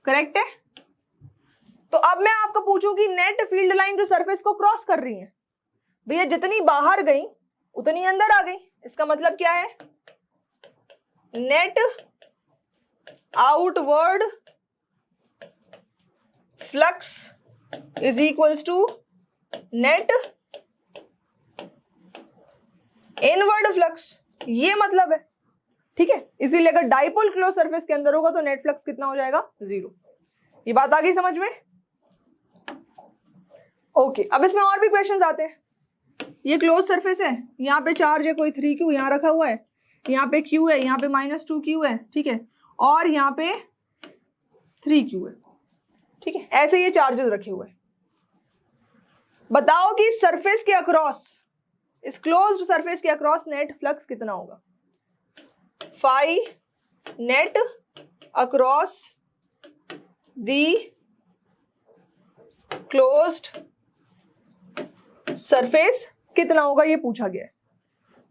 करेक्ट है। तो अब मैं आपको पूछूं कि नेट फील्ड लाइन जो सरफेस को क्रॉस कर रही है, भैया जितनी बाहर गई उतनी अंदर आ गई। इसका मतलब क्या है, net outward flux is equals to net inward flux. ये मतलब है। ठीक है, इसीलिए अगर डाइपोल क्लोज सरफेस के अंदर होगा तो नेट फ्लक्स कितना हो जाएगा, 0। ये बात आ गई समझ में? ओके, अब इसमें और भी क्वेश्चंस आते हैं। ये क्लोज सरफेस है, यहाँ पे चार्ज है कोई 3Q यहाँ रखा हुआ है, यहाँ पे Q है, यहाँ पे -2Q है, ठीक है, और यहाँ पे 3Q है, ठीक है, ऐसे ये चार्जेस रखे हुए हैं। बताओ कि सरफेस के अक्रॉस, इस क्लोज्ड सरफेस के अक्रॉस नेट फ्लक्स कितना होगा? Phi net across the closed surface कितना होगा, ये पूछा गया है।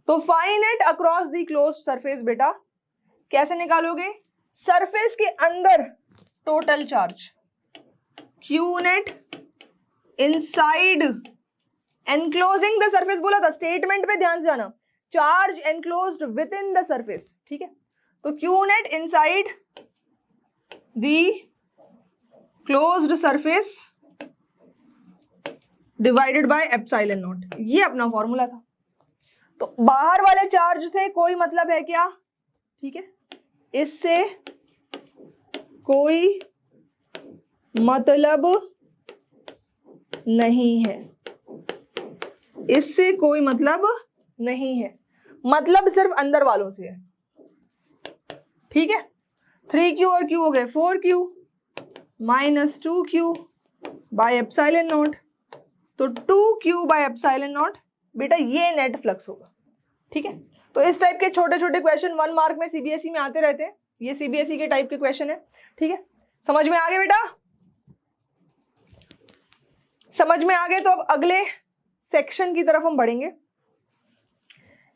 तो phi net across the closed surface बेटा कैसे निकालोगे? सरफेस के अंदर total charge Q net inside enclosing the surface, बोला था स्टेटमेंट पे ध्यान से जाना, charge enclosed within the surface, ठीक है। तो Q net inside the closed surface divided by epsilon not, ये अपना फॉर्मूला था। तो बाहर वाले चार्ज से कोई मतलब है क्या? ठीक है, इससे कोई मतलब नहीं है, इससे कोई मतलब नहीं है, मतलब सिर्फ अंदर वालों से है, ठीक है। 3Q और Q हो गए 4Q -2Q by epsilon not, तो 2Q बाय एप्सिलॉन नॉट बेटा ये नेट फ्लक्स होगा, ठीक है। तो इस टाइप के छोटे छोटे क्वेश्चन 1 मार्क में सीबीएसई में आते रहते हैं, ये सीबीएसई के टाइप के क्वेश्चन है, ठीक है। समझ में आ गए बेटा? समझ में आ गए, तो अब अगले सेक्शन की तरफ हम बढ़ेंगे।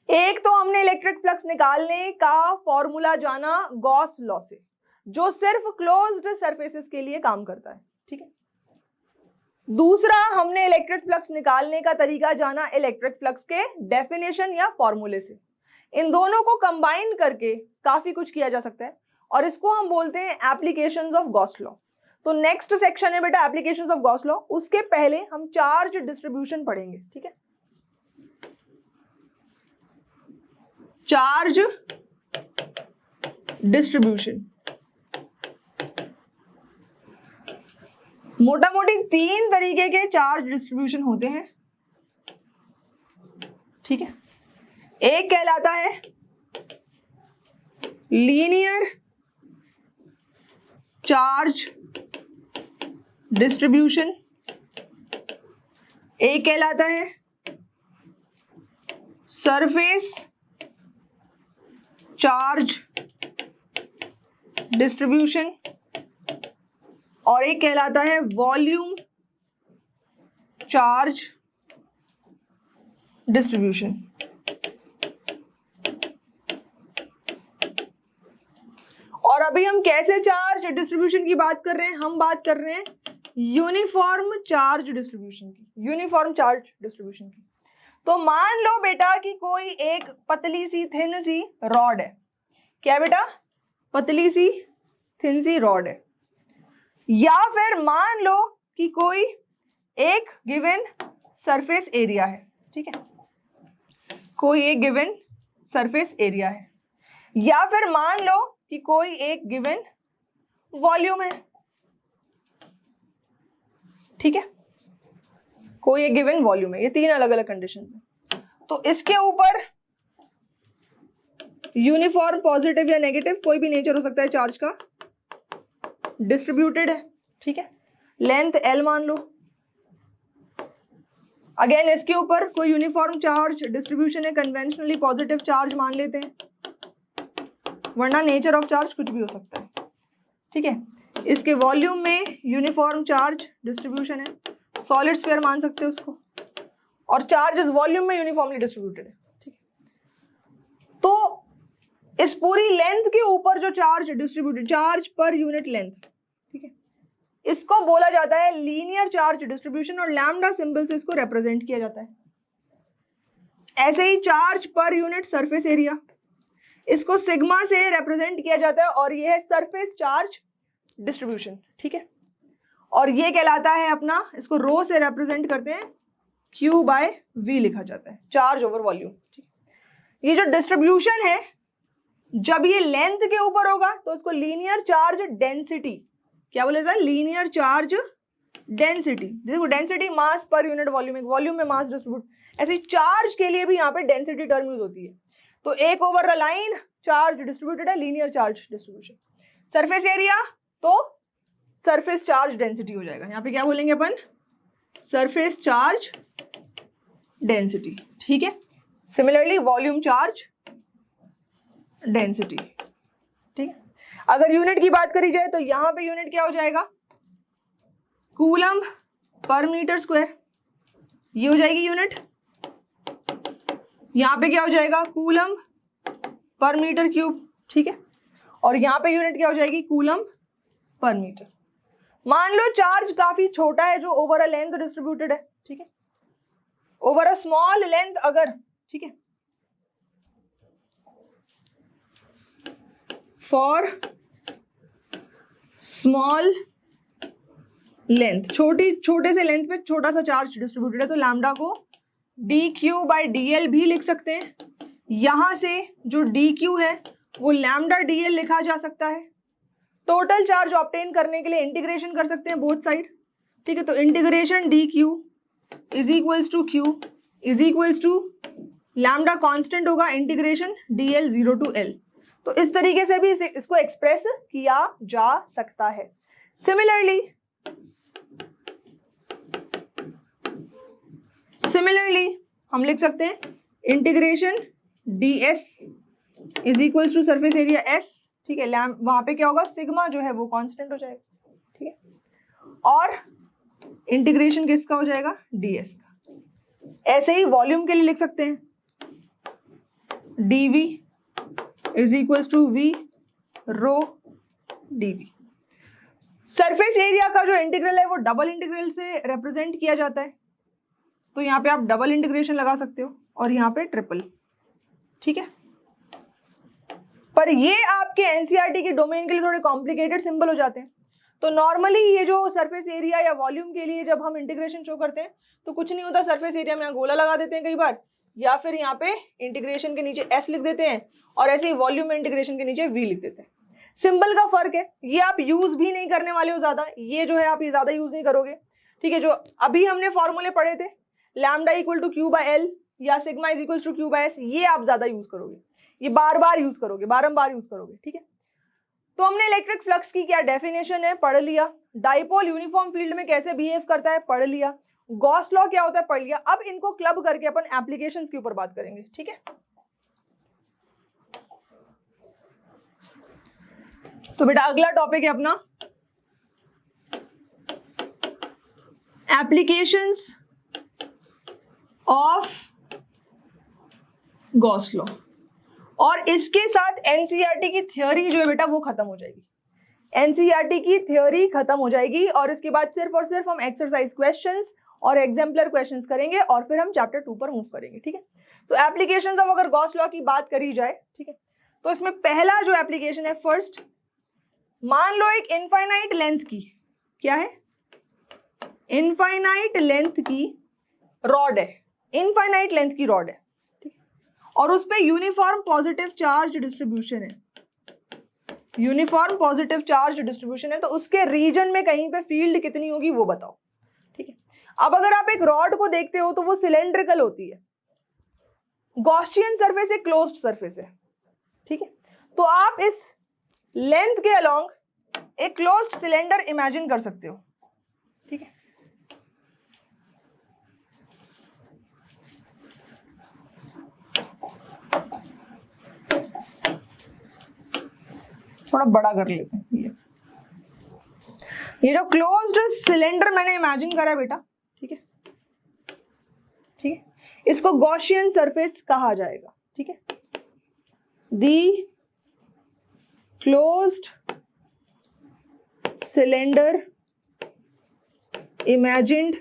एक तो हमने इलेक्ट्रिक फ्लक्स निकालने का फॉर्मूला जाना गॉस लॉ से, जो सिर्फ क्लोज्ड सरफेसेस के लिए काम करता है, ठीक है। दूसरा हमने इलेक्ट्रिक फ्लक्स निकालने का तरीका जाना इलेक्ट्रिक फ्लक्स के डेफिनेशन या फॉर्मूले से। इन दोनों को कंबाइन करके काफी कुछ किया जा सकता है और इसको हम बोलते हैं एप्लीकेशंस ऑफ गॉस लॉ। तो नेक्स्ट सेक्शन है बेटा एप्लीकेशंस ऑफ गॉस लॉ, उसके पहले हम चार्ज डिस्ट्रीब्यूशन पढ़ेंगे, ठीक है। चार्ज डिस्ट्रीब्यूशन मोटा मोटी 3 तरीके के चार्ज डिस्ट्रीब्यूशन होते हैं, ठीक है। एक कहलाता है लीनियर चार्ज डिस्ट्रीब्यूशन, एक कहलाता है सरफेस चार्ज डिस्ट्रीब्यूशन और एक कहलाता है वॉल्यूम चार्ज डिस्ट्रीब्यूशन। और अभी हम कैसे चार्ज डिस्ट्रीब्यूशन की बात कर रहे हैं? हम बात कर रहे हैं यूनिफॉर्म चार्ज डिस्ट्रीब्यूशन की, यूनिफॉर्म चार्ज डिस्ट्रीब्यूशन की। तो मान लो बेटा कि कोई एक पतली सी थिन सी रॉड है, क्या बेटा? पतली सी थिन सी रॉड है, या फिर मान लो कि कोई एक गिवन सरफेस एरिया है, ठीक है, कोई एक गिवन सरफेस एरिया है, या फिर मान लो कि कोई एक गिवन वॉल्यूम है, ठीक है, कोई एक गिवन वॉल्यूम है। ये 3 अलग अलग कंडीशंस हैं। तो इसके ऊपर यूनिफॉर्म पॉजिटिव या नेगेटिव कोई भी नेचर हो सकता है चार्ज का, डिस्ट्रीब्यूटेड है, ठीक है, लेंथ L मान लो। अगेन इसके ऊपर कोई यूनिफॉर्म चार्ज डिस्ट्रीब्यूशन है, कन्वेंशनली पॉजिटिव चार्ज मान लेते हैं, वरना नेचर ऑफ चार्ज कुछ भी हो सकता है, ठीक है। इसके वॉल्यूम में यूनिफॉर्म चार्ज डिस्ट्रीब्यूशन है, सॉलिड स्फीयर मान सकते हो उसको, और चार्ज इस वॉल्यूम में यूनिफॉर्मली डिस्ट्रीब्यूटेड है, ठीक है। तो इस पूरी लेंथ के ऊपर जो charge distributed, charge per unit length, ठीक है, इसको बोला जाता है लीनियर चार्ज डिस्ट्रीब्यूशन और लैम्डा सिंबल से इसको रिप्रेजेंट किया जाता है। ऐसे ही charge per unit surface area, इसको सिग्मा से रिप्रेजेंट किया जाता है और ये है सरफेस चार्ज डिस्ट्रीब्यूशन, ठीक है। और ये कहलाता है अपना, इसको रो से रिप्रेजेंट करते हैं, Q/V लिखा जाता है, चार्ज ओवर वॉल्यूम, ठीक है। ये जो डिस्ट्रीब्यूशन है जब ये लेंथ के ऊपर होगा तो उसको लीनियर चार्ज डेंसिटी, क्या बोला जाता है, लीनियर चार्ज डेंसिटी। देखो density mass per unit volume, एक वॉल्यूम में मास डिस्ट्रीब्यूट, ऐसे चार्ज के लिए भी यहाँ पे डेंसिटी टर्म यूज होती है। तो एक over a line charge distributed है, linear charge distribution. Surface area तो सरफेस चार्ज डेंसिटी हो जाएगा, यहाँ पे क्या बोलेंगे अपन, सरफेस चार्ज डेंसिटी, ठीक है। सिमिलरली वॉल्यूम चार्ज डेंसिटी, ठीक है। अगर यूनिट की बात करी जाए तो यहां पे यूनिट क्या हो जाएगा, कूलम पर मीटर स्क्वायर, ये हो जाएगी यूनिट। यहां पे क्या हो जाएगा, कूलम पर मीटर क्यूब, ठीक है। और यहां पे यूनिट क्या हो जाएगी, कूलम पर मीटर। मान लो चार्ज काफी छोटा है जो ओवर अ लेंथ डिस्ट्रीब्यूटेड है, ठीक है, ओवर अ स्मॉल लेंथ अगर, ठीक है, फॉर स्मॉल लेंथ, छोटे से लेंथ पे छोटा सा चार्ज डिस्ट्रीब्यूटेड है, तो लैम्डा को dq/dl भी लिख सकते हैं। यहां से जो dq है वो लैम्डा dl लिखा जा सकता है। टोटल चार्ज ऑब्टेन करने के लिए इंटीग्रेशन कर सकते हैं बोथ साइड, ठीक है। तो integration dq is equals to q is equals to lambda constant होगा, इंटीग्रेशन dl 0 to l। तो इस तरीके से भी इसको एक्सप्रेस किया जा सकता है। सिमिलरली हम लिख सकते हैं integration ds is equals to surface area s, ठीक है। वहां पे क्या होगा, सिग्मा जो है वो कांस्टेंट हो जाएगा, ठीक है। और इंटीग्रेशन किसका हो जाएगा, ds का। ऐसे ही वॉल्यूम के लिए लिख सकते हैं dv is equals to v rho dv। Surface area का जो इंटीग्रल है वो डबल इंटीग्रल से रिप्रेजेंट किया जाता है, तो यहाँ पे आप डबल इंटीग्रेशन लगा सकते हो और यहाँ पे ट्रिपल, ठीक है। पर ये आपके एनसीईआरटी के डोमेन के लिए थोड़े कॉम्प्लिकेटेड सिंबल हो जाते हैं। तो नॉर्मली ये जो सरफेस एरिया या वॉल्यूम के लिए जब हम इंटीग्रेशन शो करते हैं तो कुछ नहीं होता, सरफेस एरिया में यहाँ गोला लगा देते हैं कई बार, या फिर यहाँ पे इंटीग्रेशन के नीचे s लिख देते हैं, और ऐसे ही वॉल्यूम में इंटीग्रेशन के नीचे v लिख देते हैं। सिंबल का फर्क है, ये आप यूज भी नहीं करने वाले हो ज्यादा, ये जो है आप ये ज्यादा यूज नहीं करोगे, ठीक है। जो अभी हमने फॉर्मूले पढ़े थे, लैम्डा इक्वल टू q/l या sigma is equal to q/s, ये आप ज्यादा यूज करोगे, ये बार बार यूज करोगे, बारंबार यूज करोगे, ठीक है। तो हमने इलेक्ट्रिक फ्लक्स की क्या डेफिनेशन है पढ़ लिया, डाइपोल यूनिफॉर्म फील्ड में कैसे बिहेव करता है पढ़ लिया, गॉस लॉ क्या होता है पढ़ लिया। अब इनको क्लब करके अपन एप्लीकेशंस के ऊपर बात करेंगे, ठीक है। तो बेटा अगला टॉपिक है अपना एप्लीकेशंस ऑफ गॉस लॉ, और इसके साथ एनसीईआरटी की थ्योरी जो है बेटा वो खत्म हो जाएगी। एनसीईआरटी की थ्योरी खत्म हो जाएगी और इसके बाद सिर्फ और सिर्फ हम एक्सरसाइज क्वेश्चंस और एग्जाम्पलर क्वेश्चंस करेंगे और फिर हम चैप्टर 2 पर मूव करेंगे, ठीक है। तो एप्लीकेशंस ऑफ अगर गॉस लॉ की बात करी जाए, ठीक है, तो इसमें पहला जो एप्लीकेशन है, फर्स्ट, मान लो एक इनफाइनाइट लेंथ की, क्या है, इनफाइनाइट लेंथ की रॉड है, इनफाइनाइट लेंथ की रॉड है, और उस पे यूनिफॉर्म पॉजिटिव चार्ज डिस्ट्रीब्यूशन है, यूनिफॉर्म पॉजिटिव चार्ज डिस्ट्रीब्यूशन है, तो उसके रीजन में कहीं पे फील्ड कितनी होगी वो बताओ, ठीक है। अब अगर आप एक रॉड को देखते हो तो वो सिलेंड्रिकल होती है, गॉसियन सरफेस एक क्लोज्ड सरफेस है, ठीक है। तो आप इस लेंथ के अलोंग एक क्लोज्ड सिलेंडर इमेजिन कर सकते हो, ठीक है। थोड़ा बड़ा कर लेते हैं, ये जो क्लोज्ड सिलेंडर मैंने इमेजिन करा बेटा, ठीक है, ठीक है, इसको गॉसियन सरफेस कहा जाएगा, ठीक है। The closed cylinder imagined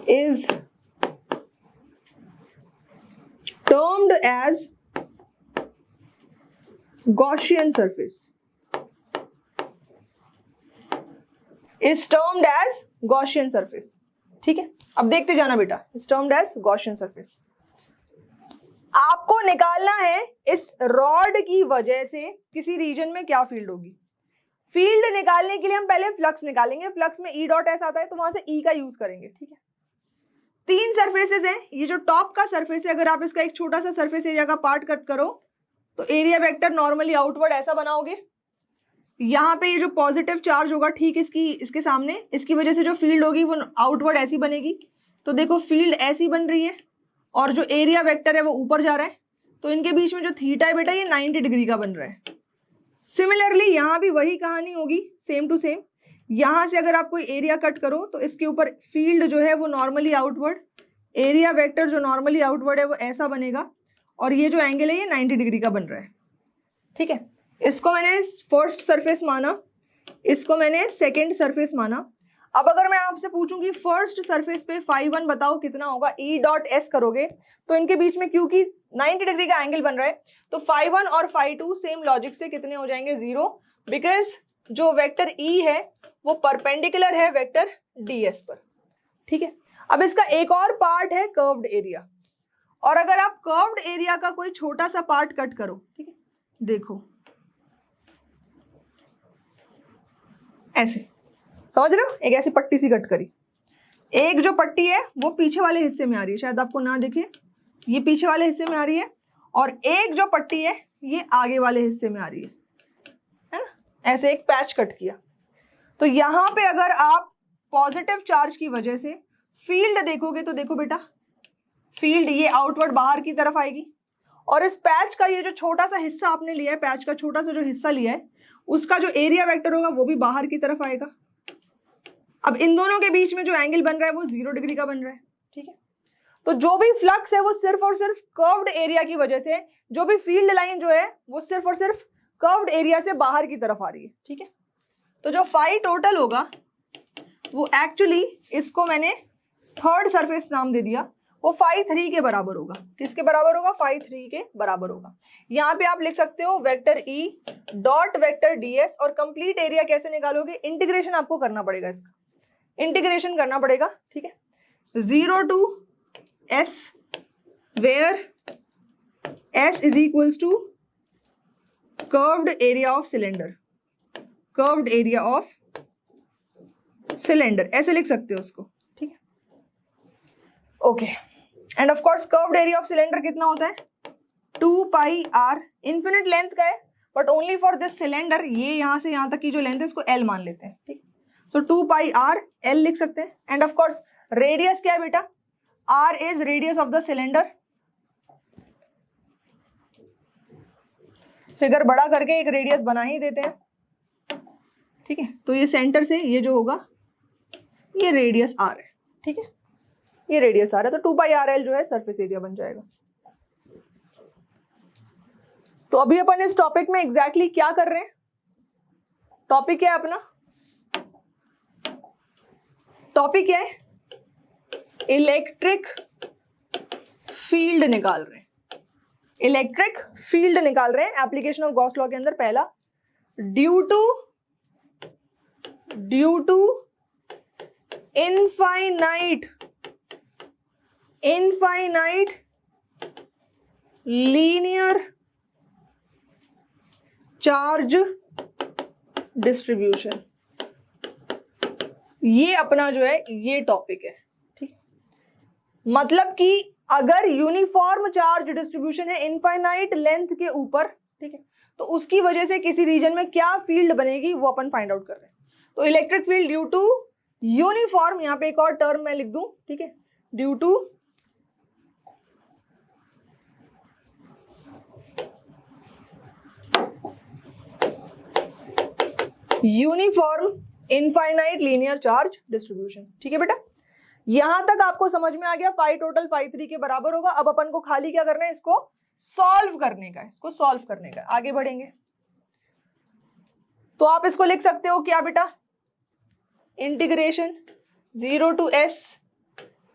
is termed as Gaussian surface, is termed as Gaussian surface, ठीक है। अब देखते जाना बेटा, is termed as Gaussian surface। आपको निकालना है इस रॉड की वजह से किसी रीजन में क्या फील्ड होगी। फील्ड निकालने के लिए हम पहले फ्लक्स निकालेंगे, फ्लक्स में ई डॉट एस आता है तो वहां से ई का यूज करेंगे, ठीक है। तीन सरफेसेस हैं, ये जो टॉप का सरफेस है, अगर आप इसका एक छोटा सा सरफेस एरिया का पार्ट कट करो तो एरिया वेक्टर नॉर्मली आउटवर्ड ऐसा बनाओगे। यहाँ पे ये जो पॉजिटिव चार्ज होगा ठीक इसके सामने, इसकी वजह से जो फील्ड होगी वो आउटवर्ड ऐसी बनेगी। तो देखो फील्ड ऐसी बन रही है और जो एरिया वेक्टर है वो ऊपर जा रहा है, तो इनके बीच में जो थीटा है बेटा ये 90 डिग्री का बन रहा है। सिमिलरली यहाँ भी वही कहानी होगी, सेम टू सेम। यहाँ से अगर आप कोई एरिया कट करो तो इसके ऊपर फील्ड जो है वो नॉर्मली आउटवर्ड, एरिया वेक्टर जो नॉर्मली आउटवर्ड है वो ऐसा बनेगा और ये जो एंगल है ये 90 डिग्री का बन रहा है, ठीक है। इसको मैंने फर्स्ट सरफेस माना, इसको मैंने सेकेंड सरफेस माना। अब अगर मैं आपसे पूछूं कि फर्स्ट सरफेस पे φ1 बताओ कितना होगा, ई डॉट एस करोगे तो इनके बीच में क्योंकि 90 डिग्री का एंगल बन रहा है तो φ1 और φ2 सेम लॉजिक से कितने हो जाएंगे, 0, बिकॉज जो वेक्टर ई है वो परपेंडिकुलर है वेक्टर ds पर, ठीक है। अब इसका एक और पार्ट है कर्व्ड एरिया, और अगर आप कर्व्ड एरिया का कोई छोटा सा पार्ट कट करो, ठीक है, देखो ऐसे, समझ रहे हो, एक ऐसी पट्टी सी कट करी, एक जो पट्टी है वो पीछे वाले हिस्से में आ रही है, शायद आपको ना दिखे, ये पीछे वाले हिस्से में आ रही है, और एक जो पट्टी है ये आगे वाले हिस्से में आ रही है ना, ऐसे एक पैच कट किया। तो यहां पे अगर आप पॉजिटिव चार्ज की वजह से फील्ड देखोगे तो देखो बेटा फील्ड ये आउटवर्ड बाहर की तरफ आएगी, और इस पैच का ये जो छोटा सा हिस्सा आपने लिया है, पैच का छोटा सा जो हिस्सा लिया है उसका जो एरिया वेक्टर होगा वो भी बाहर की तरफ आएगा। अब इन दोनों के बीच में जो एंगल बन रहा है वो 0 डिग्री का बन रहा है, ठीक है। तो जो भी फ्लक्स है वो सिर्फ और सिर्फ कर्व्ड एरिया की वजह से, जो भी फील्ड लाइन जो है वो सिर्फ और सिर्फ कर्व्ड एरिया से बाहर की तरफ आ रही है, ठीक है। तो जो फाई टोटल होगा वो एक्चुअली, इसको मैंने थर्ड सरफेस नाम दे दिया, वो φ3 के बराबर होगा। किसके बराबर होगा, φ3 के बराबर होगा। यहाँ पे आप लिख सकते हो vector E dot vector ds, और कंप्लीट एरिया कैसे निकालोगे, इंटीग्रेशन आपको करना पड़ेगा, इसका इंटीग्रेशन करना पड़ेगा, ठीक है। 0 to s where s is equals to curved area of cylinder, curved area of cylinder ऐसे लिख सकते हो उसको, ठीक है। Okay, and of course curved area of cylinder कितना होता है, 2 पाई r, इन्फिनिट लेंथ का है but only for this cylinder, ये यहां से यहां तक की जो लेंथ है इसको l मान लेते हैं, ठीक। सो 2 पाई r l लिख सकते हैं, एंड ऑफ कोर्स रेडियस क्या है बेटा, r is radius of the cylinder. Figure बड़ा करके एक रेडियस बना ही देते हैं, ठीक है। तो ये सेंटर से ये जो होगा ये रेडियस r है, ठीक है, ये रेडियस r है, तो 2 पाई r l जो है सरफेस एरिया बन जाएगा। तो अभी अपन इस टॉपिक में एग्जैक्टली क्या कर रहे हैं, टॉपिक क्या है अपना, टॉपिक क्या है, इलेक्ट्रिक फील्ड निकाल रहे हैं, इलेक्ट्रिक फील्ड निकाल रहे हैं एप्लीकेशन ऑफ गॉस लॉ के अंदर। पहला, due to infinite linear charge distribution, ये अपना जो है ये टॉपिक है, ठीक। मतलब कि अगर यूनिफॉर्म चार्ज डिस्ट्रीब्यूशन है इनफाइनाइट लेंथ के ऊपर, ठीक है, तो उसकी वजह से किसी रीजन में क्या फील्ड बनेगी वो अपन फाइंड आउट कर रहे हैं। तो electric field due to uniform, यहां पे एक और टर्म मैं लिख दूं, ठीक है, due to uniform infinite linear charge distribution, ठीक है बेटा। यहां तक आपको समझ में आ गया, फाई टोटल φ3 के बराबर होगा। अब अपन को खाली क्या करना है, इसको सॉल्व करने का, इसको सॉल्व करने का। आगे बढ़ेंगे तो आप इसको लिख सकते हो क्या बेटा, integration 0 to s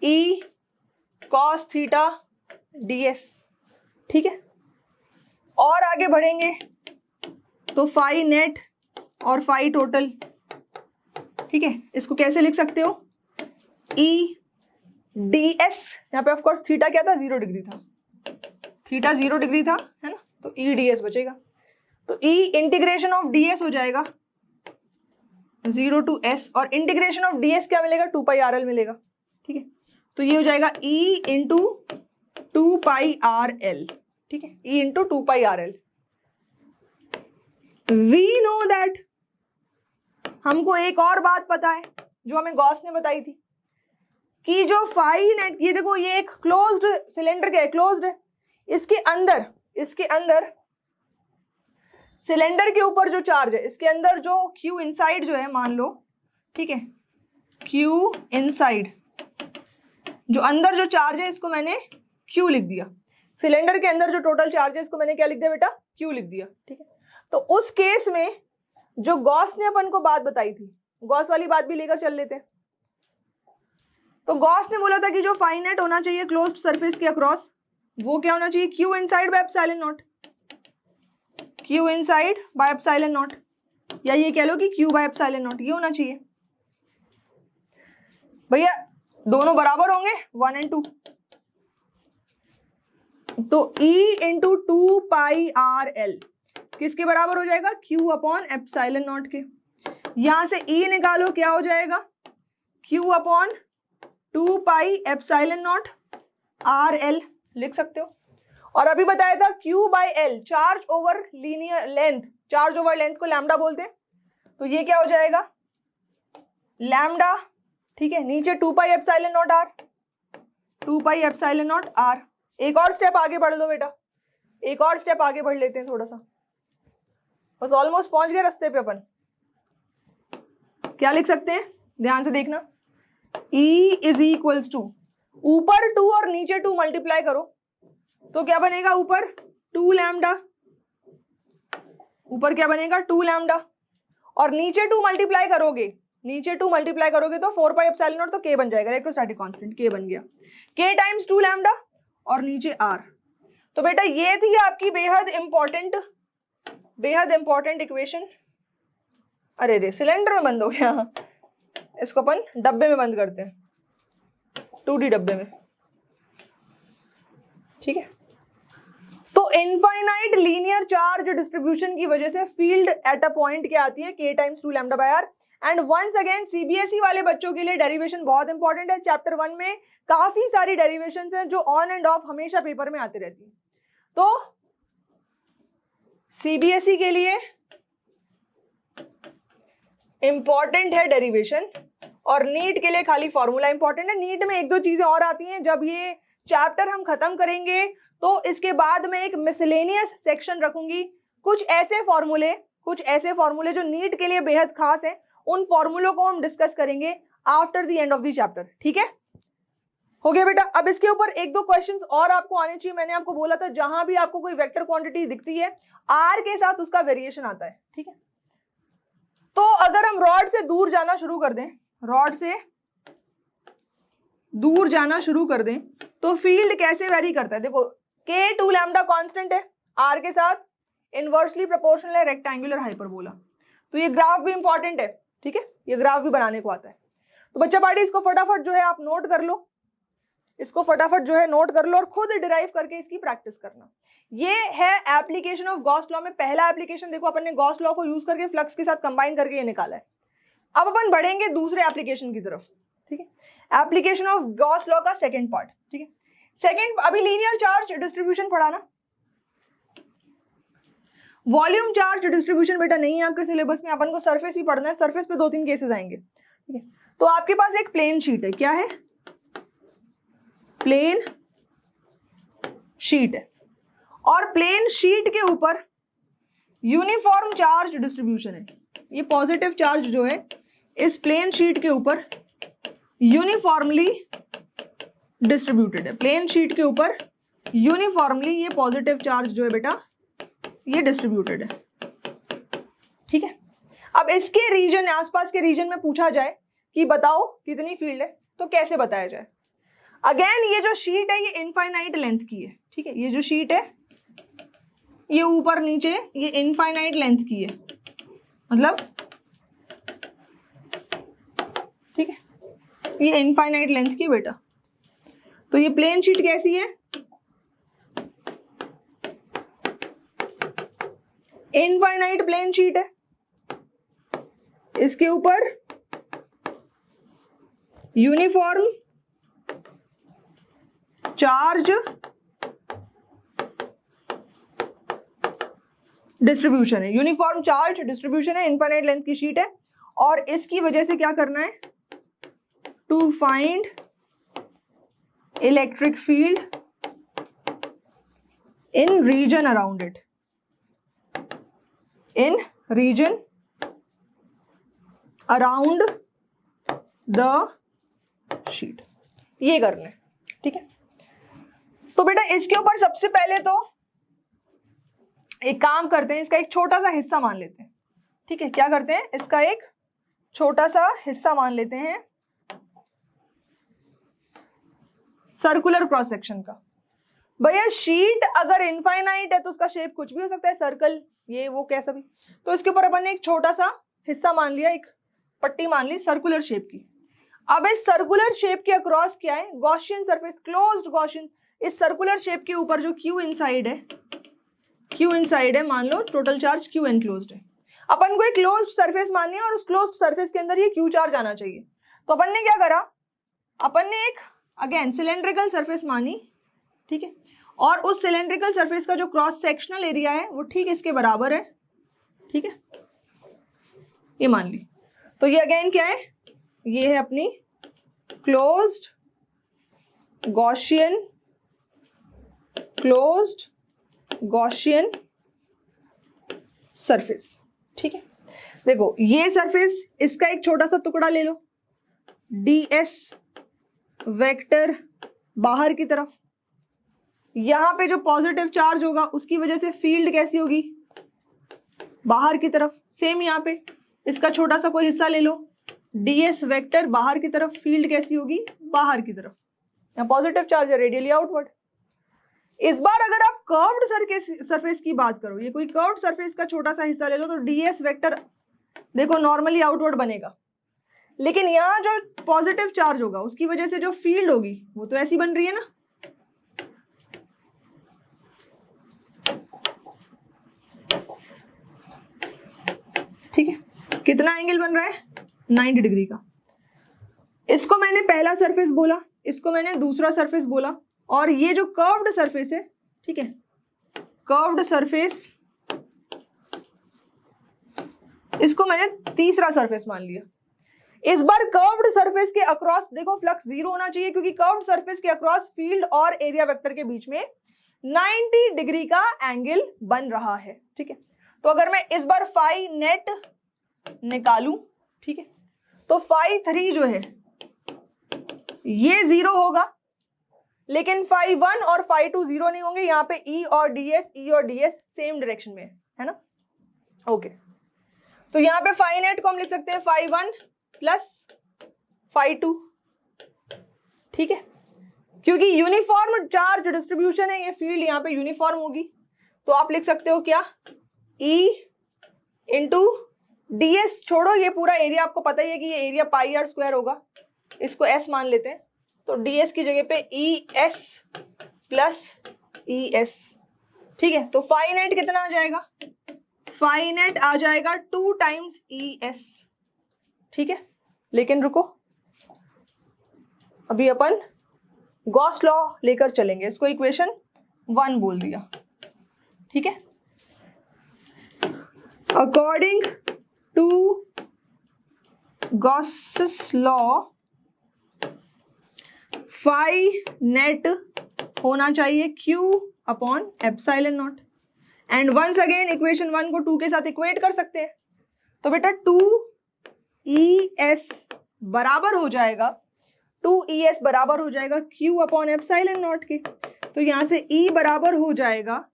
e cos theta ds, ठीक है। और आगे बढ़ेंगे तो फाई नेट और फाई टोटल, ठीक है, इसको कैसे लिख सकते हो, ई ds, यहाँ पे ऑफ कोर्स थीटा क्या था, 0 डिग्री था, थीटा 0 डिग्री था, है ना, तो ई डी एस बचेगा। तो ई इंटीग्रेशन ऑफ डी एस हो जाएगा 0 to s, और इंटीग्रेशन ऑफ डी एस क्या मिलेगा, 2 पाई आर एल मिलेगा। ठीक है, तो ये हो जाएगा e into 2 pi R L. ठीक है, e into 2 pi R L. We know that, हमको एक और बात पता है जो हमें गॉस ने बताई थी कि जो फाइनाइट, ये देखो ये एक क्लोज्ड सिलेंडर क्या है, क्लोज्ड है, इसके अंदर सिलेंडर के ऊपर जो चार्ज है, इसके अंदर जो Q इनसाइड जो है, मान लो, ठीक है, Q इनसाइड जो अंदर जो चार्ज है इसको मैंने Q लिख दिया। सिलेंडर के अंदर जो टोटल चार्ज है इसको मैंने क्या लिख दिया बेटा, Q लिख दिया। ठीक है, तो उस केस में जो गॉस ने अपन को बात बताई थी, गॉस वाली बात भी लेकर चल लेते हैं। तो गॉस ने बोला था कि जो फाइनाइट होना चाहिए क्लोज्ड सरफेस के अक्रॉस, वो क्या होना चाहिए, Q inside by epsilon not, Q inside by epsilon not, या ये कह लो कि Q बाय एप्सिलॉन नॉट, ये होना चाहिए। भैया दोनों बराबर होंगे 1 और 2, तो E into 2 pi R L किसके बराबर हो जाएगा, Q अपॉन एप्सिलॉन नॉट के। यहां से E निकालो, क्या हो जाएगा, Q upon 2 pi epsilon naught R L लिख सकते हो। और अभी बताया था Q by L, charge over linear length, charge over length को लैम्डा बोलते हैं, तो ये क्या हो जाएगा, लैम्डा। ठीक है, नीचे 2 pi epsilon naught R, 2 pi epsilon naught R. एक और स्टेप आगे बढ़ लो बेटा, एक और स्टेप आगे बढ़ लेते हैं थोड़ा सा, बस ऑलमोस्ट पहुंच गए रास्ते पे अपन। क्या लिख सकते हैं, ध्यान से देखना, E इज इक्वल्स टू, ऊपर 2 और नीचे 2 मल्टीप्लाई करो तो क्या बनेगा, ऊपर 2 लैम्डा, ऊपर क्या बनेगा 2 लैम्डा, और नीचे 2 मल्टीप्लाई करोगे, नीचे 2 मल्टीप्लाई करोगे तो 4 पाई एप्सिलॉन नॉट, तो K बन जाएगा, इलेक्ट्रोस्टैटिक कांस्टेंट K बन गया, K टाइम्स 2 लैम्डा और नीचे R। तो बेटा ये थी आपकी बेहद इंपॉर्टेंट इक्वेशन। अरे रे सिलेंडर में बंद हो गया, इसको अपन डब्बे में बंद करते हैं, 2D डब्बे में। ठीक है, तो इनफाइनाइट लीनियर चार्ज डिस्ट्रीब्यूशन की वजह से फील्ड एट अ पॉइंट क्या आती है, K times 2 lambda by R। And once again CBSE वाले बच्चों के लिए डेरिवेशन बहुत इंपॉर्टेंट है। चैप्टर 1 में काफी सारी डेरिवेशंस हैं जो ऑन एंड ऑफ हमेशा पेपर में आती रहती है। तो सीबीएसई के लिए इंपॉर्टेंट है डेरिवेशन, और नीट के लिए खाली फॉर्मूला इंपॉर्टेंट है। नीट में 1-2 चीजें और आती हैं, जब ये चैप्टर हम खत्म करेंगे तो इसके बाद में एक मिसलेनियस सेक्शन रखूंगी, कुछ ऐसे फॉर्मूले जो नीट के लिए बेहद खास है, उन फॉर्मूलों को हम डिस्कस करेंगे after the end of the chapter. ठीक है, हो गया बेटा। अब इसके ऊपर 1-2 क्वेश्चंस और आपको आने चाहिए। मैंने आपको बोला था जहां भी आपको कोई वेक्टर क्वांटिटी दिखती है, आर के साथ उसका वेरिएशन आता है। ठीक है, तो अगर हम रॉड से दूर जाना शुरू कर दें, रॉड से दूर जाना शुरू कर दें, तो फील्ड कैसे वेरी करता है। देखो K2 लैम्डा कांस्टेंट है, R के साथ इनवर्सली प्रोपोर्शनल है रेक्टेंगुलर हाइपरबोला। तो ये ग्राफ भी इंपॉर्टेंट है। ठीक है, ये ग्राफ भी बनाने को आता है। तो बच्चा पार्टी इसको फटाफट जो है आप नोट कर लो, इसको फटाफट जो है नोट कर लो और खुद डिराइव करके इसकी प्रैक्टिस करना। ये है एप्लीकेशन ऑफ गॉस लॉ में पहला एप्लीकेशन। देखो अपन ने गॉस लॉ को यूज करके फ्लक्स के साथ कंबाइन करके ये निकाला है। अब अपन बढ़ेंगे दूसरे एप्लीकेशन की तरफ। ठीक है, एप्लीकेशन ऑफ गॉस लॉ का सेकंड पार्ट। ठीक है, सेकंड अभी लीनियर चार्ज डिस्ट्रीब्यूशन पढ़ाना, वॉल्यूम चार्ज डिस्ट्रीब्यूशन बेटा नहीं है आपके सिलेबस में, अपन को सरफेस ही पढ़ना है। सरफेस पे 2-3 केसेस आएंगे। ठीक है, तो आपके पास एक प्लेन शीट है, क्या है, प्लेन शीट है, और प्लेन शीट के ऊपर यूनिफॉर्म चार्ज डिस्ट्रीब्यूशन है। ये पॉजिटिव चार्ज जो है इस प्लेन शीट के ऊपर यूनिफॉर्मली डिस्ट्रीब्यूटेड है। प्लेन शीट के ऊपर यूनिफॉर्मली ये पॉजिटिव चार्ज जो है बेटा ये डिस्ट्रीब्यूटेड है। ठीक है, अब इसके रीजन, आसपास के रीजन में पूछा जाए कि बताओ कितनी फील्ड है, तो कैसे बताया जाए। अगेन ये जो शीट है ये इनफाइनाइट लेंथ की है। ठीक है, ये जो शीट है ये ऊपर नीचे ये इनफाइनाइट लेंथ की है, मतलब ठीक है ये इनफाइनाइट लेंथ की बेटा। तो ये प्लेन शीट कैसी है, इनफाइनाइट प्लेन शीट है, इसके ऊपर यूनिफॉर्म चार्ज डिस्ट्रीब्यूशन है, यूनिफॉर्म चार्ज डिस्ट्रीब्यूशन है, इनफाइनाइट लेंथ की शीट है, और इसकी वजह से क्या करना है, to find electric field in region around it, in region around the sheet, ये करना है। ठीक है, तो बेटा इसके ऊपर सबसे पहले तो एक काम करते हैं, इसका एक छोटा सा हिस्सा मान लेते हैं। ठीक है, क्या करते हैं, इसका एक छोटा सा हिस्सा मान लेते हैं सर्कुलर क्रॉस सेक्शन का। भैया शीट अगर इनफाइनाइट है तो उसका शेप कुछ भी हो सकता है, सर्कल, ये वो कैसा भी। तो इसके ऊपर अपन ने एक छोटा सा हिस्सा मान लिया, एक पट्टी मान ली सर्कुलर शेप की। अब इस सर्कुलर शेप के अक्रॉस क्या है, गॉसियन सरफेस, क्लोज्ड गॉसियन। इस सर्कुलर शेप के ऊपर जो क्यू इनसाइड है, क्यू इनसाइड है, मान लो टोटल चार्ज क्यू एनक्लोज्ड है। अपन को एक क्लोज्ड सरफेस माननी है और उस क्लोज्ड सरफेस के अंदर ये क्यू चार्ज आना चाहिए। तो अपन ने क्या करा, अपन ने एक अगेन सिलेंड्रिकल सरफेस मानी। ठीक है, और उस सिलेंड्रिकल सरफेस का जो क्रॉस सेक्शनल एरिया है वो ठीक इसके बराबर है। ठीक है, ये मान ली। तो ये अगेन क्या है, ये है अपनी closed Gaussian, closed Gaussian surface. ठीक है, देखो ये सरफेस, इसका एक छोटा सा टुकड़ा ले लो, ds वेक्टर बाहर की तरफ, यहां पे जो पॉजिटिव चार्ज होगा उसकी वजह से फील्ड कैसी होगी, बाहर की तरफ। सेम यहाँ पे इसका छोटा सा कोई हिस्सा ले लो, ds वेक्टर बाहर की तरफ, फील्ड कैसी होगी, बाहर की तरफ। यहाँ पॉजिटिव चार्ज है, रेडियली आउटवर्ड। इस बार अगर आप कर्व्ड सरफेस की बात करो, ये कोई कर्व्ड सरफेस का छोटा सा हिस्सा ले लो, तो ds वेक्टर देखो नॉर्मली आउटवर्ड बनेगा, लेकिन यहाँ जो पॉजिटिव चार्ज होगा उसकी वजह से जो फील्ड होगी वो तो ऐसी बन रही है ना। ठीक है, कितना एंगल बन रहा है, 90 डिग्री का। इसको मैंने पहला सरफेस बोला, इसको मैंने दूसरा सरफेस बोला, और ये जो कर्व्ड सरफेस है, ठीक है, कर्व्ड सरफेस, इसको मैंने तीसरा सरफेस मान लिया। इस बार कर्व्ड सरफेस के अक्रॉस देखो फ्लक्स 0 होना चाहिए, क्योंकि कर्व्ड सरफेस के अक्रॉस फील्ड और एरिया वेक्टर के बीच में 90 डिग्री का एंगल बन रहा है। ठीक है, तो अगर मैं इस बार फाई नेट निकालूं, ठीक है, तो फाई 3 जो है ये 0 होगा, लेकिन फाई 1 और फाई 2 0 नहीं होंगे। यहाँ पे E और DS सेम डायरेक्शन में है ना। ओके, तो यहाँ पे फाई नेट को हम लिख सकते हैं फाई 1 प्लस फाई 2। ठीक है, क्योंकि यूनिफॉर्म चार्ज डिस्ट्रीब्यूशन है, ये फील्ड यहाँ पे यूनिफॉर्म होगी, तो आप लिख सकते हो क्या, E इंटू DS। छोड़ो, ये पूरा एरिया आपको पता ही है कि ये एरिया पाई आर स्क्वायर होगा, इसको S मान लेते हैं, तो DS की जगह पे ES प्लस ES। ठीक है, तो फाई नेट कितना आ जाएगा, फाई नेट आ जाएगा 2 टाइम्स ES। ठीक है, लेकिन रुको, अभी अपन गॉस लॉ लेकर चलेंगे, इसको इक्वेशन 1 बोल दिया। ठीक है, according to Gauss's law phi net होना चाहिए Q upon epsilon naught. And once again equation 1 को 2 के साथ इक्वेट कर सकते हैं, तो बेटा 2ES बराबर हो जाएगा, 2ES बराबर हो जाएगा Q अपॉन एप्सिलॉन नॉट के। तो यहां से E बराबर हो जाएगा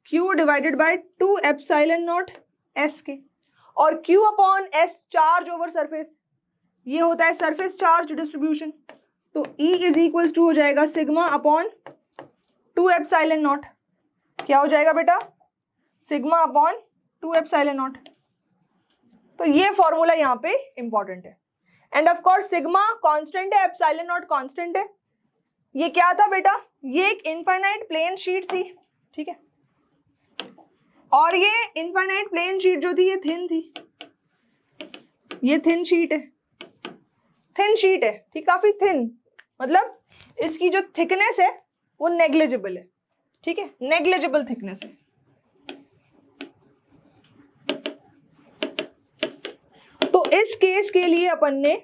Q divided by 2 epsilon not S के, और Q upon S charge over surface, ये होता है सरफेस चार्ज डिस्ट्रीब्यूशन। तो E इज इक्वल टू हो जाएगा सिग्मा अपॉन 2 एप्सिलॉन नॉट। क्या हो जाएगा बेटा, सिग्मा अपॉन 2 एप्सिलॉन नॉट। तो ये फॉर्मूला यहाँ पे इंपॉर्टेंट है। And of course sigma constant है, एप्सिलॉन नॉट कांस्टेंट है। ये क्या था बेटा, ये एक इनफाइनाइट प्लेन शीट थी। ठीक है, और ये इनफाइनाइट प्लेन शीट जो थी ये थिन थी, ये थिन शीट है, थिन शीट है, ठीक, काफी थिन, मतलब इसकी जो थिकनेस है वो नेग्लिजिबल है, ठीक है, नेग्लिजिबल थिकनेस है। तो इस केस के लिए अपन ने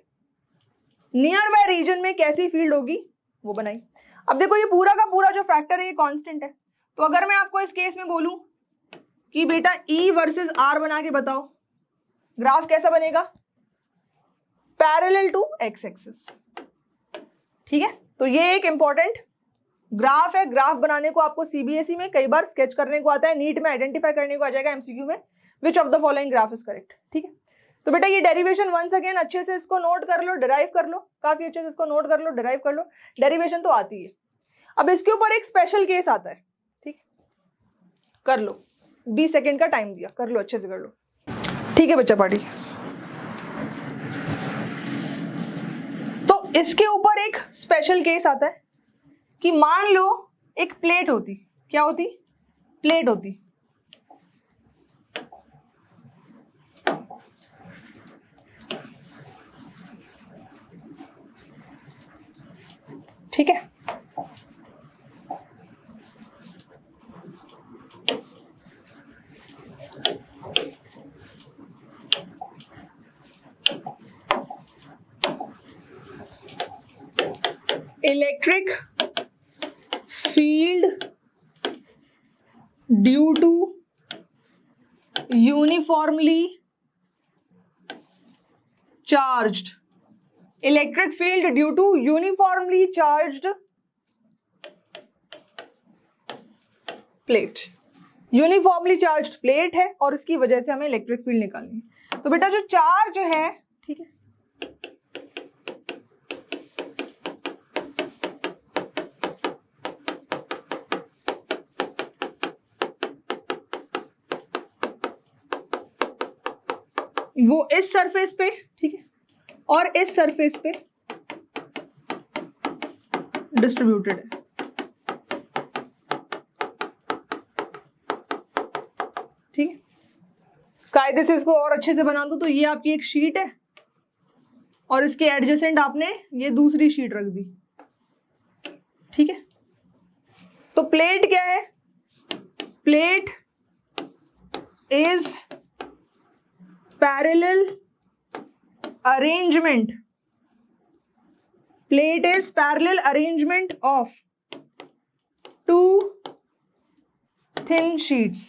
नियर बाय रीजन में कैसी फील्ड होगी वो बनाई। अब देखो ये पूरा का पूरा जो फैक्टर है ये कांस्टेंट है, तो अगर मैं आपको इस केस में बोलूं कि बेटा E वर्सेस R बना के बताओ, ग्राफ कैसा बनेगा, पैरेलल टू एक्स एक्सिस, ठीक है। तो ये एक इंपॉर्टेंट ग्राफ है, ग्राफ बनाने को आपको सीबीएसई में कई बार स्केच करने को आता है, नीट में आइडेंटिफाई करने को आ जाएगा, एमसीक्यू में which of the following graph is correct, ठीक है। तो बेटा ये डेरिवेशन वंस अगेन अच्छे से इसको नोट कर लो, डिराइव कर लो, काफी अच्छे से इसको नोट कर लो, डिराइव कर लो, डेरिवेशन तो आती है। अब इसके ऊपर एक स्पेशल केस आता है, ठीक, कर लो, 20 सेकेंड का टाइम दिया, कर लो, अच्छे से कर लो, ठीक है बच्चा पार्टी। तो इसके ऊपर एक स्पेशल केस आता है कि मान लो एक प्लेट होती, क्या होती, प्लेट होती, ठीक है, electric field due to uniformly charged, electric field due to uniformly charged plate, uniformly charged plate है और उसकी वजह से हमें इलेक्ट्रिक फील्ड निकालनी है। तो बेटा जो चार्ज है, ठीक है, वो इस सरफेस पे, ठीक है, और इस सरफेस पे डिस्ट्रीब्यूटेड है, ठीक है। कायदे से इसको और अच्छे से बना दो तो ये आपकी एक शीट है और इसके एडजेसेंट आपने ये दूसरी शीट रख दी, ठीक है। तो प्लेट क्या है, plate is parallel arrangement, plate is parallel arrangement of two thin sheets,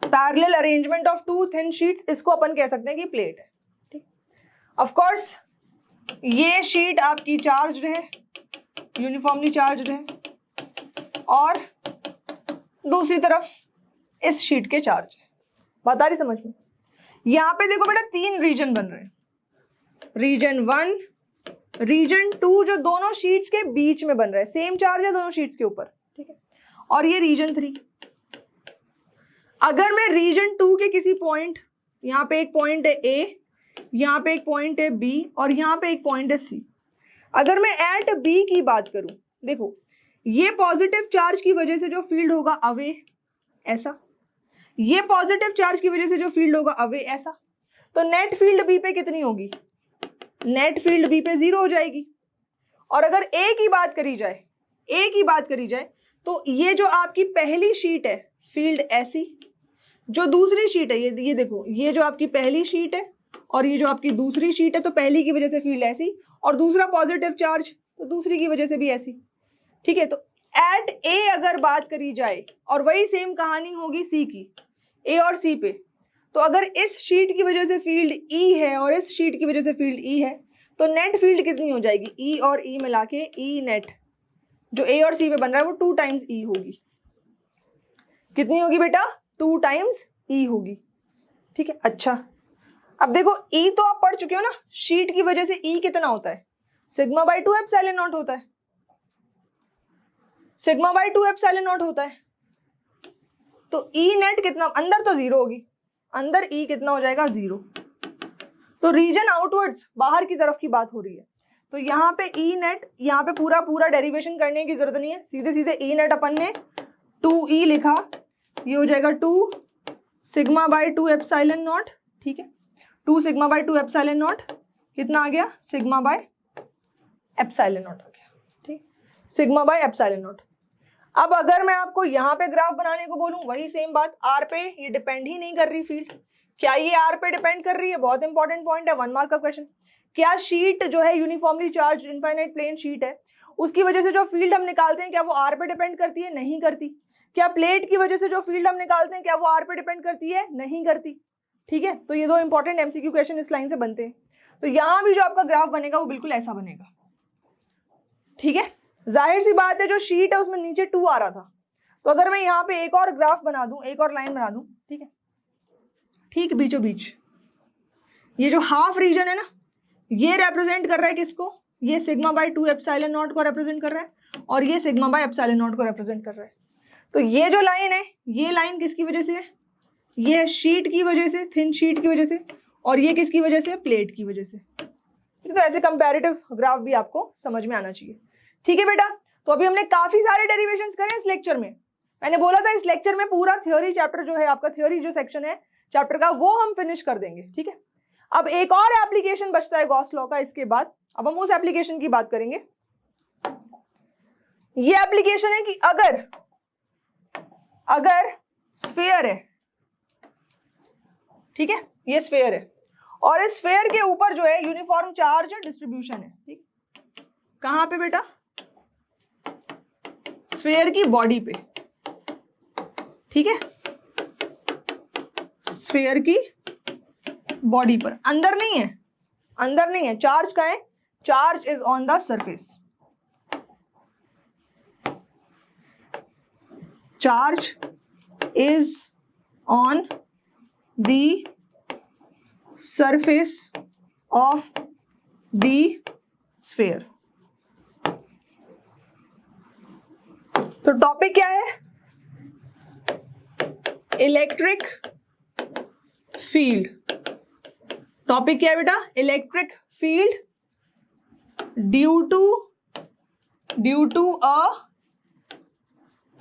parallel arrangement of two thin sheets, इसको अपन कह सकते हैं कि प्लेट है, ठीक। ऑफ कोर्स ये शीट आपकी चार्ज्ड है, यूनिफॉर्मली चार्ज्ड है, और दूसरी तरफ इस शीट के चार्ज है, बात आ रही समझ में। यहां पे देखो बेटा 3 रीजन बन रहे हैं, रीजन 1, रीजन 2 जो दोनों शीट्स के बीच में बन रहा है, सेम चार्ज है दोनों शीट्स के ऊपर, ठीक है, और ये रीजन 3। अगर मैं रीजन 2 के किसी पॉइंट, यहाँ पे एक पॉइंट है ए, यहाँ पे एक पॉइंट है बी और यहाँ पे एक पॉइंट है सी, अगर मैं एट बी की बात करूं, देखो ये पॉजिटिव चार्ज की वजह से जो फील्ड होगा अवे ऐसा, ये पॉजिटिव चार्ज की वजह से जो फील्ड होगा अवे ऐसा, तो नेट फील्ड बी पे कितनी होगी, नेट फील्ड बी पे 0 हो जाएगी। और अगर ए की बात करी जाए, ए की बात करी जाए तो ये जो आपकी पहली शीट है फील्ड ऐसी, जो दूसरी शीट है ये देखो, ये जो आपकी पहली शीट है और ये जो आपकी दूसरी शीट है, तो पहली की वजह से फील्ड ऐसी और दूसरा पॉजिटिव चार्ज तो दूसरी की वजह से भी ऐसी, ठीक है। तो एट ए अगर बात करी जाए और वही सेम कहानी होगी सी की, ए और सी पे, तो अगर इस शीट की वजह से फील्ड ई है और इस शीट की वजह से फील्ड ई है, तो नेट फील्ड कितनी हो जाएगी, ई और ई मिला के ई नेट, जो ए और सी पे बन रहा है वो 2 टाइम्स ई होगी, कितनी होगी बेटा, 2 टाइम्स ई होगी, ठीक है। अच्छा अब देखो ई तो आप पढ़ चुके हो ना, शीट की वजह से ई कितना होता है, सिग्मा बाई 2 एप्सिलॉन नॉट होता है, सिग्मा बाई 2 एप्सिलॉन नॉट होता है। तो ई नेट कितना, अंदर तो 0 होगी, अंदर ई कितना हो जाएगा 0, तो रीजन आउटवर्ड्स बाहर की तरफ की बात हो रही है। तो यहाँ पे ई नेट, यहाँ पे पूरा डेरिवेशन करने की जरूरत नहीं है, सीधे सीधे ई नेट अपन ने 2e लिखा ये हो जाएगा 2 सिग्मा बाई 2 एप्सिलॉन नॉट, ठीक है, 2 सिग्मा बाई 2 एप्सिलॉन नॉट, कितना आ गया, सिग्मा बाय एप्सिलॉन नॉट आ गया, ठीक, सिग्मा बाय एप्सिलॉन नॉट। अब अगर मैं आपको यहाँ पे ग्राफ बनाने को बोलूं, वही सेम बात, आर पे ये डिपेंड ही नहीं कर रही फील्ड, क्या ये आर पे डिपेंड कर रही है, बहुत इंपॉर्टेंट पॉइंट है, 1 मार्क का क्वेश्चन। क्या शीट जो है uniformly charge infinite plane sheet है, उसकी वजह से जो फील्ड हम निकालते हैं क्या वो आर पे डिपेंड करती है, नहीं करती। क्या प्लेट की वजह से जो फील्ड हम निकालते हैं क्या वो आर पे डिपेंड करती है, नहीं करती, ठीक है। तो ये 2 इंपॉर्टेंट एमसीक्यू क्वेश्चन इस लाइन से बनते हैं। तो यहां भी जो आपका ग्राफ बनेगा वो बिल्कुल ऐसा बनेगा, ठीक है। जाहिर सी बात है जो शीट है उसमें नीचे 2 आ रहा था, तो अगर मैं यहाँ पे एक और ग्राफ बना दूं, एक और लाइन बना दूं, ठीक है, ठीक बीचों बीच ये जो हाफ रीजन है ना, ये रिप्रेजेंट कर रहा है किसको, ये सिग्मा बाय 2 एप्सिलॉन नॉट को रिप्रेजेंट कर रहा है, और ये सिग्मा बाय एप्सिलॉन नॉट को रिप्रेजेंट कर रहा है। तो ये जो लाइन है, ये लाइन किसकी वजह से है, ये शीट की वजह से, थिन शीट की वजह से, और ये किसकी वजह से, प्लेट की वजह से। तो ऐसे कंपैरेटिव ग्राफ भी आपको समझ में आना चाहिए, ठीक है बेटा। तो अभी हमने काफी सारे डेरिवेशंस करे इस लेक्चर में। मैंने बोला था इस लेक्चर में पूरा थ्योरी चैप्टर जो है आपका, थ्योरी जो सेक्शन है चैप्टर का, वो हम फिनिश कर देंगे, ठीक है। अब एक और एप्लीकेशन बचता है गॉस लॉ का, इसके बाद अब हम उस एप्लीकेशन की बात करेंगे। ये एप्लीकेशन है कि अगर स्फीयर है, ठीक है, ये स्फीयर है और इस स्फीयर के ऊपर जो है यूनिफॉर्म चार्ज डिस्ट्रीब्यूशन है, ठीक, कहां पे बेटा, स्फीयर की बॉडी पे, ठीक है, स्फीयर की बॉडी पर, अंदर नहीं है, अंदर नहीं है, चार्ज कहां है, charge is on the surface, charge is on the surface of the sphere. तो टॉपिक क्या है, इलेक्ट्रिक फील्ड। टॉपिक क्या है बेटा, electric field due to a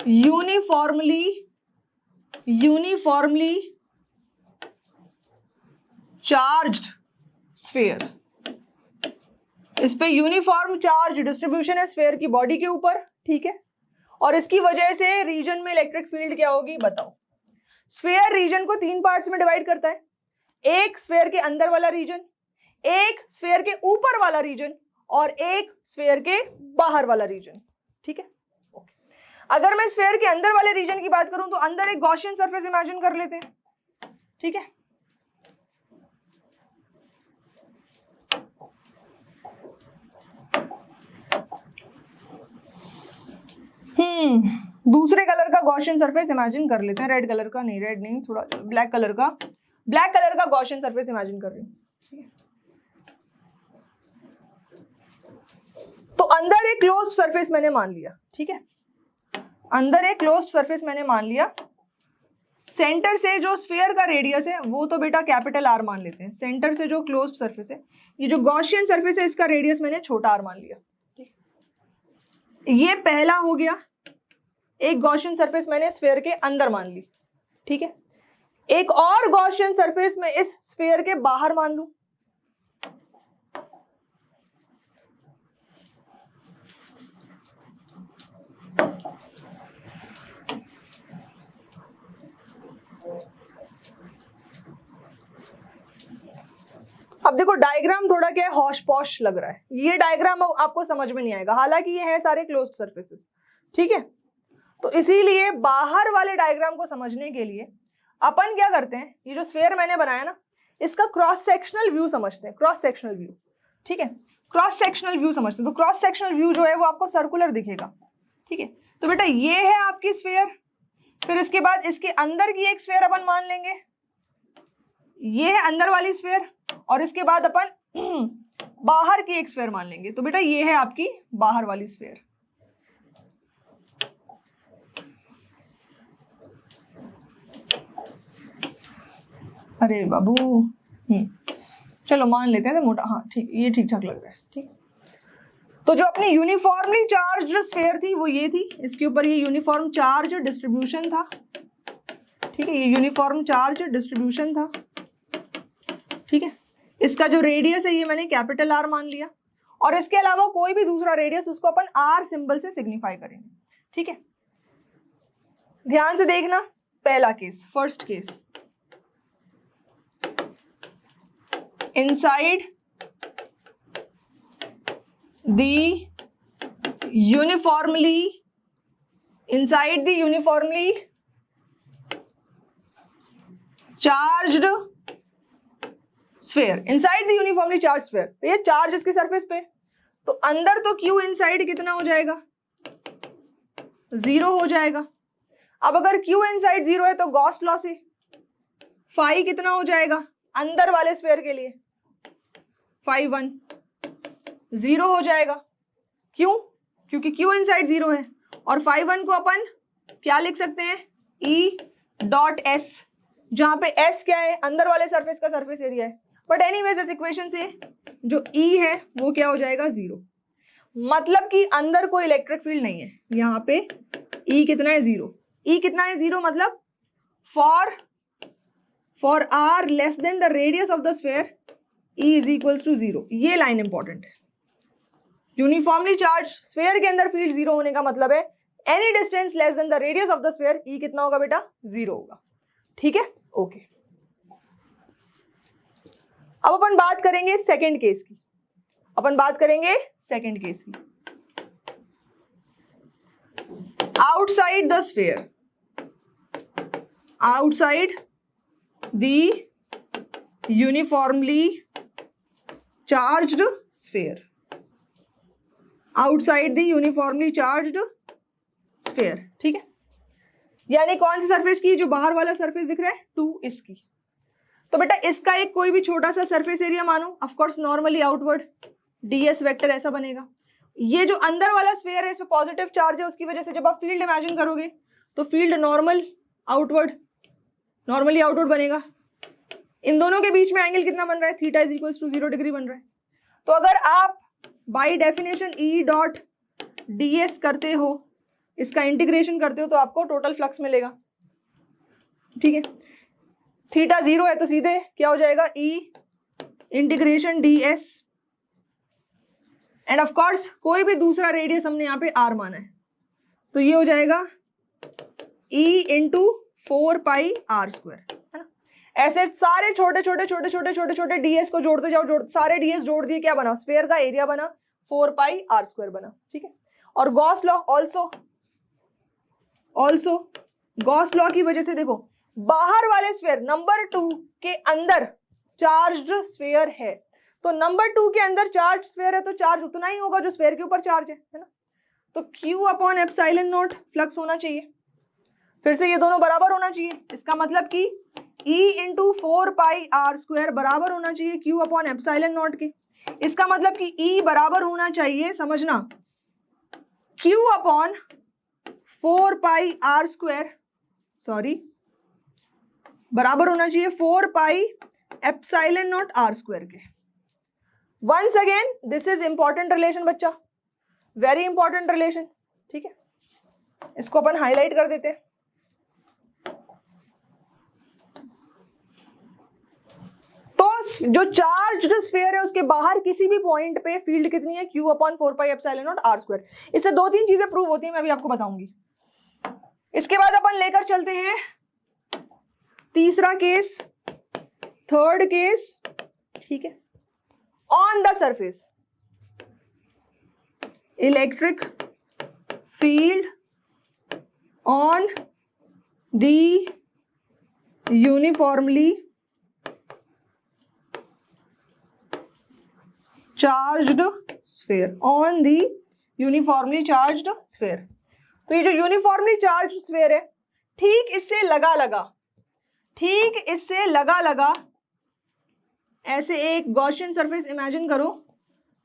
uniformly charged sphere. इस पे यूनिफॉर्म चार्ज डिस्ट्रीब्यूशन है स्फीयर की बॉडी के ऊपर, ठीक है, और इसकी वजह से रीजन में इलेक्ट्रिक फील्ड क्या होगी बताओ। स्फीयर रीजन को 3 पार्ट्स में डिवाइड करता है, एक स्फीयर के अंदर वाला रीजन, एक स्फीयर के ऊपर वाला रीजन, और एक स्फीयर के बाहर वाला रीजन, ठीक है। अगर मैं स्फीयर के अंदर वाले रीजन की बात करूं तो अंदर एक गॉसियन सरफेस इमेजिन कर लेते हैं, ठीक है। दूसरे कलर का गॉसियन सरफेस इमेजिन कर लेते हैं, रेड कलर का नहीं, रेड नहीं, थोड़ा ब्लैक कलर का गॉसियन सरफेस इमेजिन कर रही हूं, ठीक है। तो अंदर एक क्लोज्ड सरफेस मैंने मान लिया, ठीक है, अंदर एक क्लोज्ड सरफेस मैंने मान लिया। सेंटर से जो स्फीयर का रेडियस है वो तो बेटा कैपिटल आर मान लेते हैं, सेंटर से जो क्लोज्ड सरफेस है, ये जो गॉसियन सरफेस है इसका रेडियस मैंने छोटा आर मान लिया, ठीक। ये पहला हो गया, एक गॉसियन सरफेस मैंने स्फीयर के अंदर मान ली, ठीक है। एक और गॉसियन सरफेस मैं इस स्फीयर के बाहर मान लूं, अब देखो डायग्राम थोड़ा क्या है, हौश पौश लग रहा है, ये डायग्राम आपको समझ में नहीं आएगा, हालांकि ये है सारे क्लोज्ड सरफेसेस, ठीक है। तो इसीलिए बाहर वाले डायग्राम को समझने के लिए अपन क्या करते हैं, ये जो स्फीयर मैंने बनाया ना, इसका क्रॉस सेक्शनल व्यू समझते हैं, क्रॉस सेक्शनल व्यू, ठीक है, क्रॉस सेक्शनल व्यू समझते हैं। तो क्रॉस सेक्शनल व्यू जो है वो आपको सर्कुलर दिखेगा, ठीक है। तो बेटा ये है आपकी स्फीयर, फिर इसके बाद इसके अंदर की एक स्फीयर अपन मान लेंगे, ये है अंदर वाली स्फीयर, और इसके बाद अपन बाहर की एक स्फीयर मान लेंगे। तो बेटा ये है आपकी बाहर वाली स्फीयर, अरे बाबू चलो मान लेते हैं मोटा, हाँ ठीक, ये ठीक ठाक लग रहा है, ठीक। तो जो अपनी यूनिफॉर्मली चार्ज्ड स्फीयर थी वो ये थी, इसके ऊपर ये यूनिफॉर्म चार्ज डिस्ट्रीब्यूशन था, ठीक है, ये यूनिफॉर्म चार्ज डिस्ट्रीब्यूशन था। ठीक है, इसका जो रेडियस है ये मैंने कैपिटल आर मान लिया, और इसके अलावा कोई भी दूसरा रेडियस उसको अपन आर सिंबल से सिग्निफाई करेंगे। ठीक है, ध्यान से देखना, पहला case, first case, inside the uniformly charged sphere, inside the uniformly charge sphere, ये चार्ज इसके सरफेस पे, तो अंदर तो Q इनसाइड कितना हो जाएगा, 0 हो जाएगा। अब अगर Q इनसाइड 0 है तो गॉस लॉ से फाई कितना हो जाएगा अंदर वाले स्फीयर के लिए, फाई 1 0 हो जाएगा। क्यों? क्योंकि Q इनसाइड 0 है, और फाई 1 को अपन क्या लिख सकते हैं, E डॉट S, जहां पे S क्या है, अंदर वाले सरफेस का सरफेस एरिया है। बट एनीवेज इस इक्वेशन से जो E है वो क्या हो जाएगा, 0, मतलब कि अंदर कोई इलेक्ट्रिक फील्ड नहीं है। यहाँ पे E कितना है, 0। E कितना है, 0, मतलब for r less than the radius of the sphere E is equals to 0। ये लाइन इंपॉर्टेंट है। यूनिफॉर्मली चार्ज स्फीयर के अंदर फील्ड 0 होने का मतलब है any distance less than the radius of the sphere E कितना होगा बेटा, 0 होगा। ठीक है, ओके। अब अपन बात करेंगे सेकंड केस की, outside the sphere, outside the uniformly charged sphere, outside the uniformly charged sphere. ठीक है, यानी कौन सी सरफेस की, जो बाहर वाला सरफेस दिख रहा है 2, इसकी। तो बेटा इसका एक कोई भी छोटा सा सरफेस एरिया मानो, of course normally outward ds vector ऐसा बनेगा। ये जो अंदर वाला स्फीयर है इसमें पॉजिटिव चार्ज है, उसकी वजह से जब आप फील्ड इमेजिन करोगे तो फील्ड नॉर्मली आउटवर्ड बनेगा। इन दोनों के बीच में एंगल कितना बन रहा है, theta is equals to 0 degree बन रहा है। तो अगर आप by definition E dot ds करते हो, इसका इंटीग्रेशन करते हो, तो आपको टोटल फ्लक्स मिलेगा। ठीक है, थीटा 0 है तो सीधे क्या हो जाएगा, E integration ds, and of course कोई भी दूसरा रेडियस हमने यहाँ पे r माना है, तो ये हो जाएगा E into 4 pi r square, है ना। ऐसे सारे छोटे छोटे ds को जोड़ते जाओ, सारे ds जोड़ दिए, क्या बना, स्फीयर का एरिया बना 4 पाई r स्क्वायर बना। ठीक है, और Gauss law also Gauss law की वजह से देखो, बाहर वाले स्फीयर नंबर 2 के अंदर चार्ज्ड स्फीयर है, तो नंबर 2 के अंदर चार्ज स्फीयर है तो चार्ज उतना ही होगा जो स्फीयर के ऊपर चार्ज है ना। तो Q upon epsilon not flux होना चाहिए, फिर से ये दोनों बराबर होना चाहिए। इसका मतलब कि E into 4 pi r square बराबर होना चाहिए Q अपॉन एप्सिलॉन नॉट के। इसका मतलब कि E बराबर होना चाहिए, समझना, Q upon 4 pi r square, sorry, बराबर होना चाहिए 4 pi epsilon naught r square के। Once again this is important relation बच्चा, वेरी इंपॉर्टेंट रिलेशन। ठीक है, इसको अपन हाईलाइट कर देते हैं। तो जो चार्ज्ड स्फीयर है उसके बाहर किसी भी पॉइंट पे फील्ड कितनी है, Q upon 4 pi epsilon naught r square. इससे 2-3 चीजें प्रूव होती हैं, मैं अभी आपको बताऊंगी। इसके बाद अपन लेकर चलते हैं तीसरा केस, थर्ड केस। ठीक है, on the surface electric field on the uniformly charged sphere, on the uniformly charged sphere. तो ये जो यूनिफॉर्मली चार्ज्ड स्फीयर है, ठीक इससे लगा ऐसे एक गॉसियन सरफेस इमेजिन करो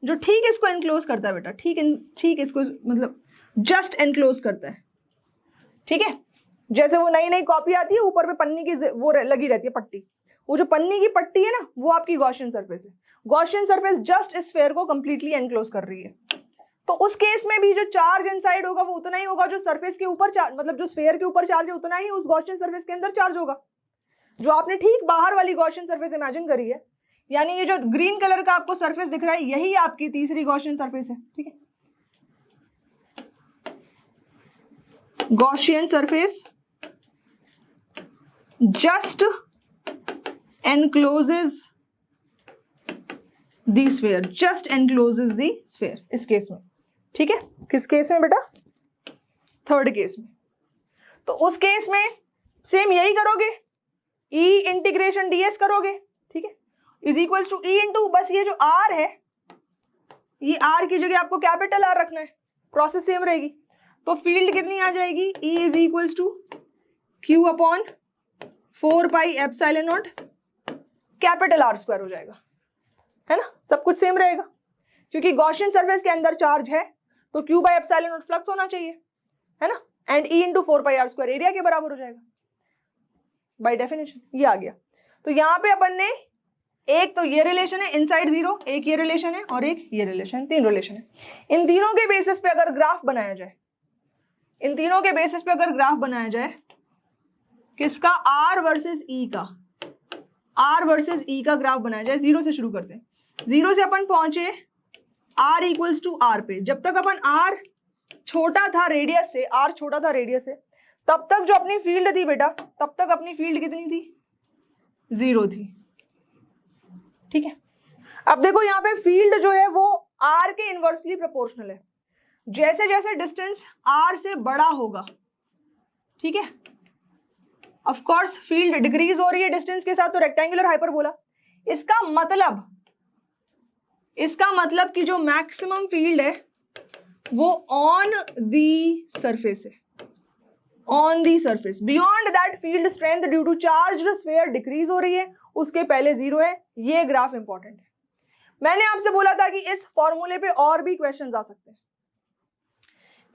जो ठीक इसको एनक्लोज करता है बेटा, ठीक इसको मतलब जस्ट एनक्लोज करता है। ठीक है, जैसे वो नई नई कॉपी आती है, ऊपर पे पन्नी की वो लगी रहती है पट्टी, वो जो पन्नी की पट्टी है ना, वो आपकी गॉसियन सरफेस है। गॉसियन सरफेस जस्ट इस स्फीयर को कंप्लीटली एनक्लोज कर रही है। तो उस केस में भी जो चार्ज इनसाइड होगा वो उतना ही होगा जो सरफेस के ऊपर चार्ज, मतलब जो स्फीयर के ऊपर चार्ज है उतना ही उस गॉसियन सरफेस के अंदर चार्ज होगा, जो आपने ठीक बाहर वाली गॉसियन सरफेस इमेजिन करी है। यानी ये जो ग्रीन कलर का आपको सरफेस दिख रहा है यही आपकी तीसरी गॉसियन सरफेस है, ठीक है। Gaussian surface just encloses the sphere, just encloses the sphere इस केस में, ठीक है। किस केस में बेटा? थर्ड केस में। तो उस केस में सेम यही करोगे, E इंटीग्रेशन ds करोगे, ठीक है, is equals to E into, बस ये जो R है, ये R की जगह आपको कैपिटल R रखना है, प्रोसेस सेम रहेगी। तो फील्ड कितनी आ जाएगी? E is equals to Q upon 4 pi epsilon naught capital R square हो जाएगा, है ना। सब कुछ सेम रहेगा क्योंकि गॉसियन सरफेस के अंदर चार्ज है तो Q by epsilon not flux होना चाहिए, है ना, and E into 4 pi R square area के बराबर हो जाएगा बाय डेफिनेशन। ये आ गया। तो यहाँ पे अपन ने एक तो ये रिलेशन है इनसाइड जीरो, एक ये रिलेशन है और एक ये रिलेशन, तीन रिलेशन है। इन तीनों के बेसिस पे अगर ग्राफ बनाया जाए, इन तीनों के बेसिस पे अगर ग्राफ बनाया जाए किसका? R वर्सेस E का, R वर्सेस E का ग्राफ बनाया जाए। जीरो से शुरू करते हैं, जीरो से अपन पहुंचे R इक्वल्स टू R पे। जब तक अपन R छोटा था रेडियस से, R छोटा था रेडियस से, तब तक जो अपनी फील्ड थी बेटा, तब तक अपनी फील्ड कितनी थी? जीरो थी, ठीक है। अब देखो यहाँ पे फील्ड जो है वो R के इनवर्सली प्रोपोर्शनल है। जैसे जैसे डिस्टेंस R से बड़ा होगा, ठीक है, ऑफ कोर्स फील्ड डिक्रीज हो रही है डिस्टेंस के साथ, तो रेक्टेंगुलर हाइपरबोला। इसका मतलब कि जो मैक्सिमम फील्ड है वो ऑन दी सरफेस है, on the surface. Beyond that field strength due to charged sphere decrease हो रही है, उसके पहले जीरो है। ये ग्राफ इंपॉर्टेंट है। मैंने आपसे बोला था कि इस फॉर्मूले पे और भी क्वेश्चंस आ सकते हैं।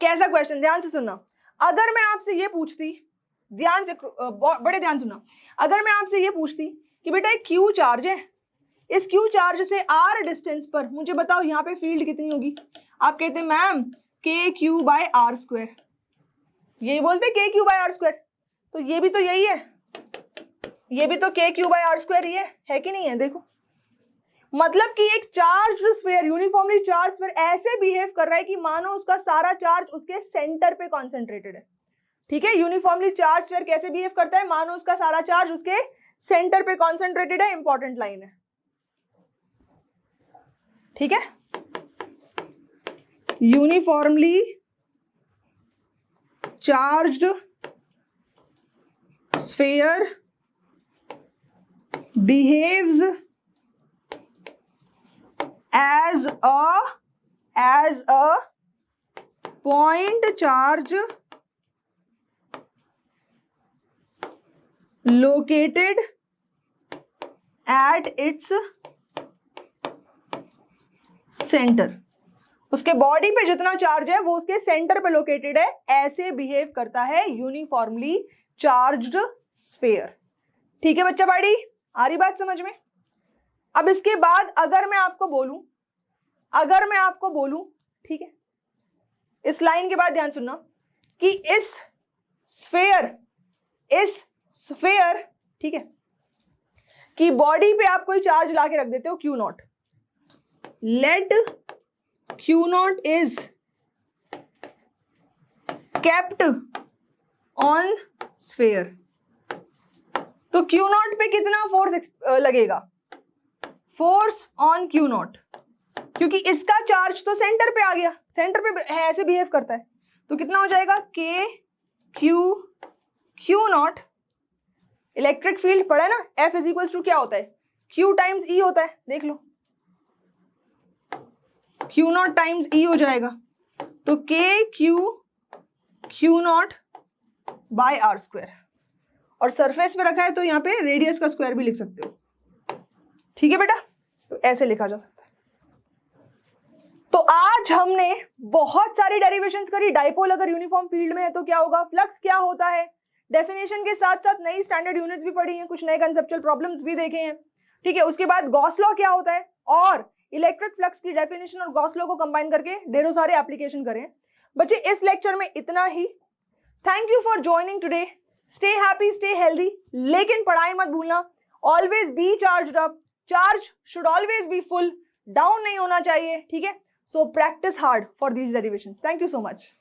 कैसा क्वेश्चन? ध्यान से सुनना। अगर मैं आपसे ये पूछती, ध्यान से, बड़े ध्यान सुनना, अगर मैं आपसे ये पूछती कि बेटा एक क्यू चार्ज है, इस क्यू चार्ज से R डिस्टेंस पर मुझे बताओ यहाँ पे फील्ड कितनी होगी? आप कहते मैम के क्यू बाय आर स्क्वायर, यही बोलते के क्यू बाय आर स्क्वायर। तो ये भी तो यही है, ये भी तो K Q by R square ही है कि नहीं है? देखो, मतलब कि एक charge sphere, uniformly charge sphere ऐसे बिहेव कर रहा है कि मानो उसका सारा चार्ज उसके सेंटर पे कॉन्सेंट्रेटेड है, ठीक है। यूनिफॉर्मली चार्ज स्फीयर कैसे बिहेव करता है? मानो उसका सारा चार्ज उसके सेंटर पे कॉन्सेंट्रेटेड है। इंपॉर्टेंट लाइन है, ठीक है। Uniformly charged sphere behaves as a point charge located at its center। उसके बॉडी पे जितना चार्ज है वो उसके सेंटर पे लोकेटेड है, ऐसे बिहेव करता है यूनिफॉर्मली चार्ज्ड स्फीयर। ठीक है बच्चा बाड़ी, आ रही बात समझ में? अब इसके बाद अगर मैं आपको बोलूं, ठीक है, इस लाइन के बाद ध्यान सुनना कि इस स्फीयर, ठीक है, कि बॉडी पे आप कोई चार्ज लाके रख देते हो Q naught, let Q naught is kept on sphere. तो क्यू नॉट पे कितना फोर्स लगेगा? फोर्स ऑन क्यू नॉट, क्योंकि इसका चार्ज तो सेंटर पे आ गया, सेंटर पे ऐसे बिहेव करता है, तो कितना हो जाएगा? के क्यू नॉट, इलेक्ट्रिक फील्ड पढ़ा है ना, F इज इक्वल्स टू क्या होता है? Q टाइम्स E होता है, देख लो, क्यू नॉट टाइम्स E हो जाएगा, तो K Q naught by R square, और सरफेस पे रखा है तो यहाँ पे रेडियस का स्क्वायर भी लिख सकते हो, ठीक है बेटा। तो ऐसे लिखा जा सकता है। तो आज हमने बहुत सारी डेरिवेशंस करी। डाइपोल अगर यूनिफॉर्म फील्ड में है तो क्या होगा, फ्लक्स क्या होता है, डेफिनेशन के साथ साथ नई स्टैंडर्ड यूनिट्स भी पढ़ी हैं, कुछ नए कंसेप्चुअल प्रॉब्लम्स भी देखे हैं, ठीक है। उसके बाद गॉस लॉ क्या होता है, और इलेक्ट्रिक फ्लक्स की डेफिनेशन और गॉस लॉ को कंबाइन करके ढेरों सारे एप्लीकेशन करें। बच्चे इस लेक्चर में इतना ही। Thank you for joining today. Stay happy, stay healthy, लेकिन पढ़ाई मत भूलना। Always be charged up, charge should always be full, down नहीं होना चाहिए, ठीक है। So practice hard for these derivations. Thank you so much.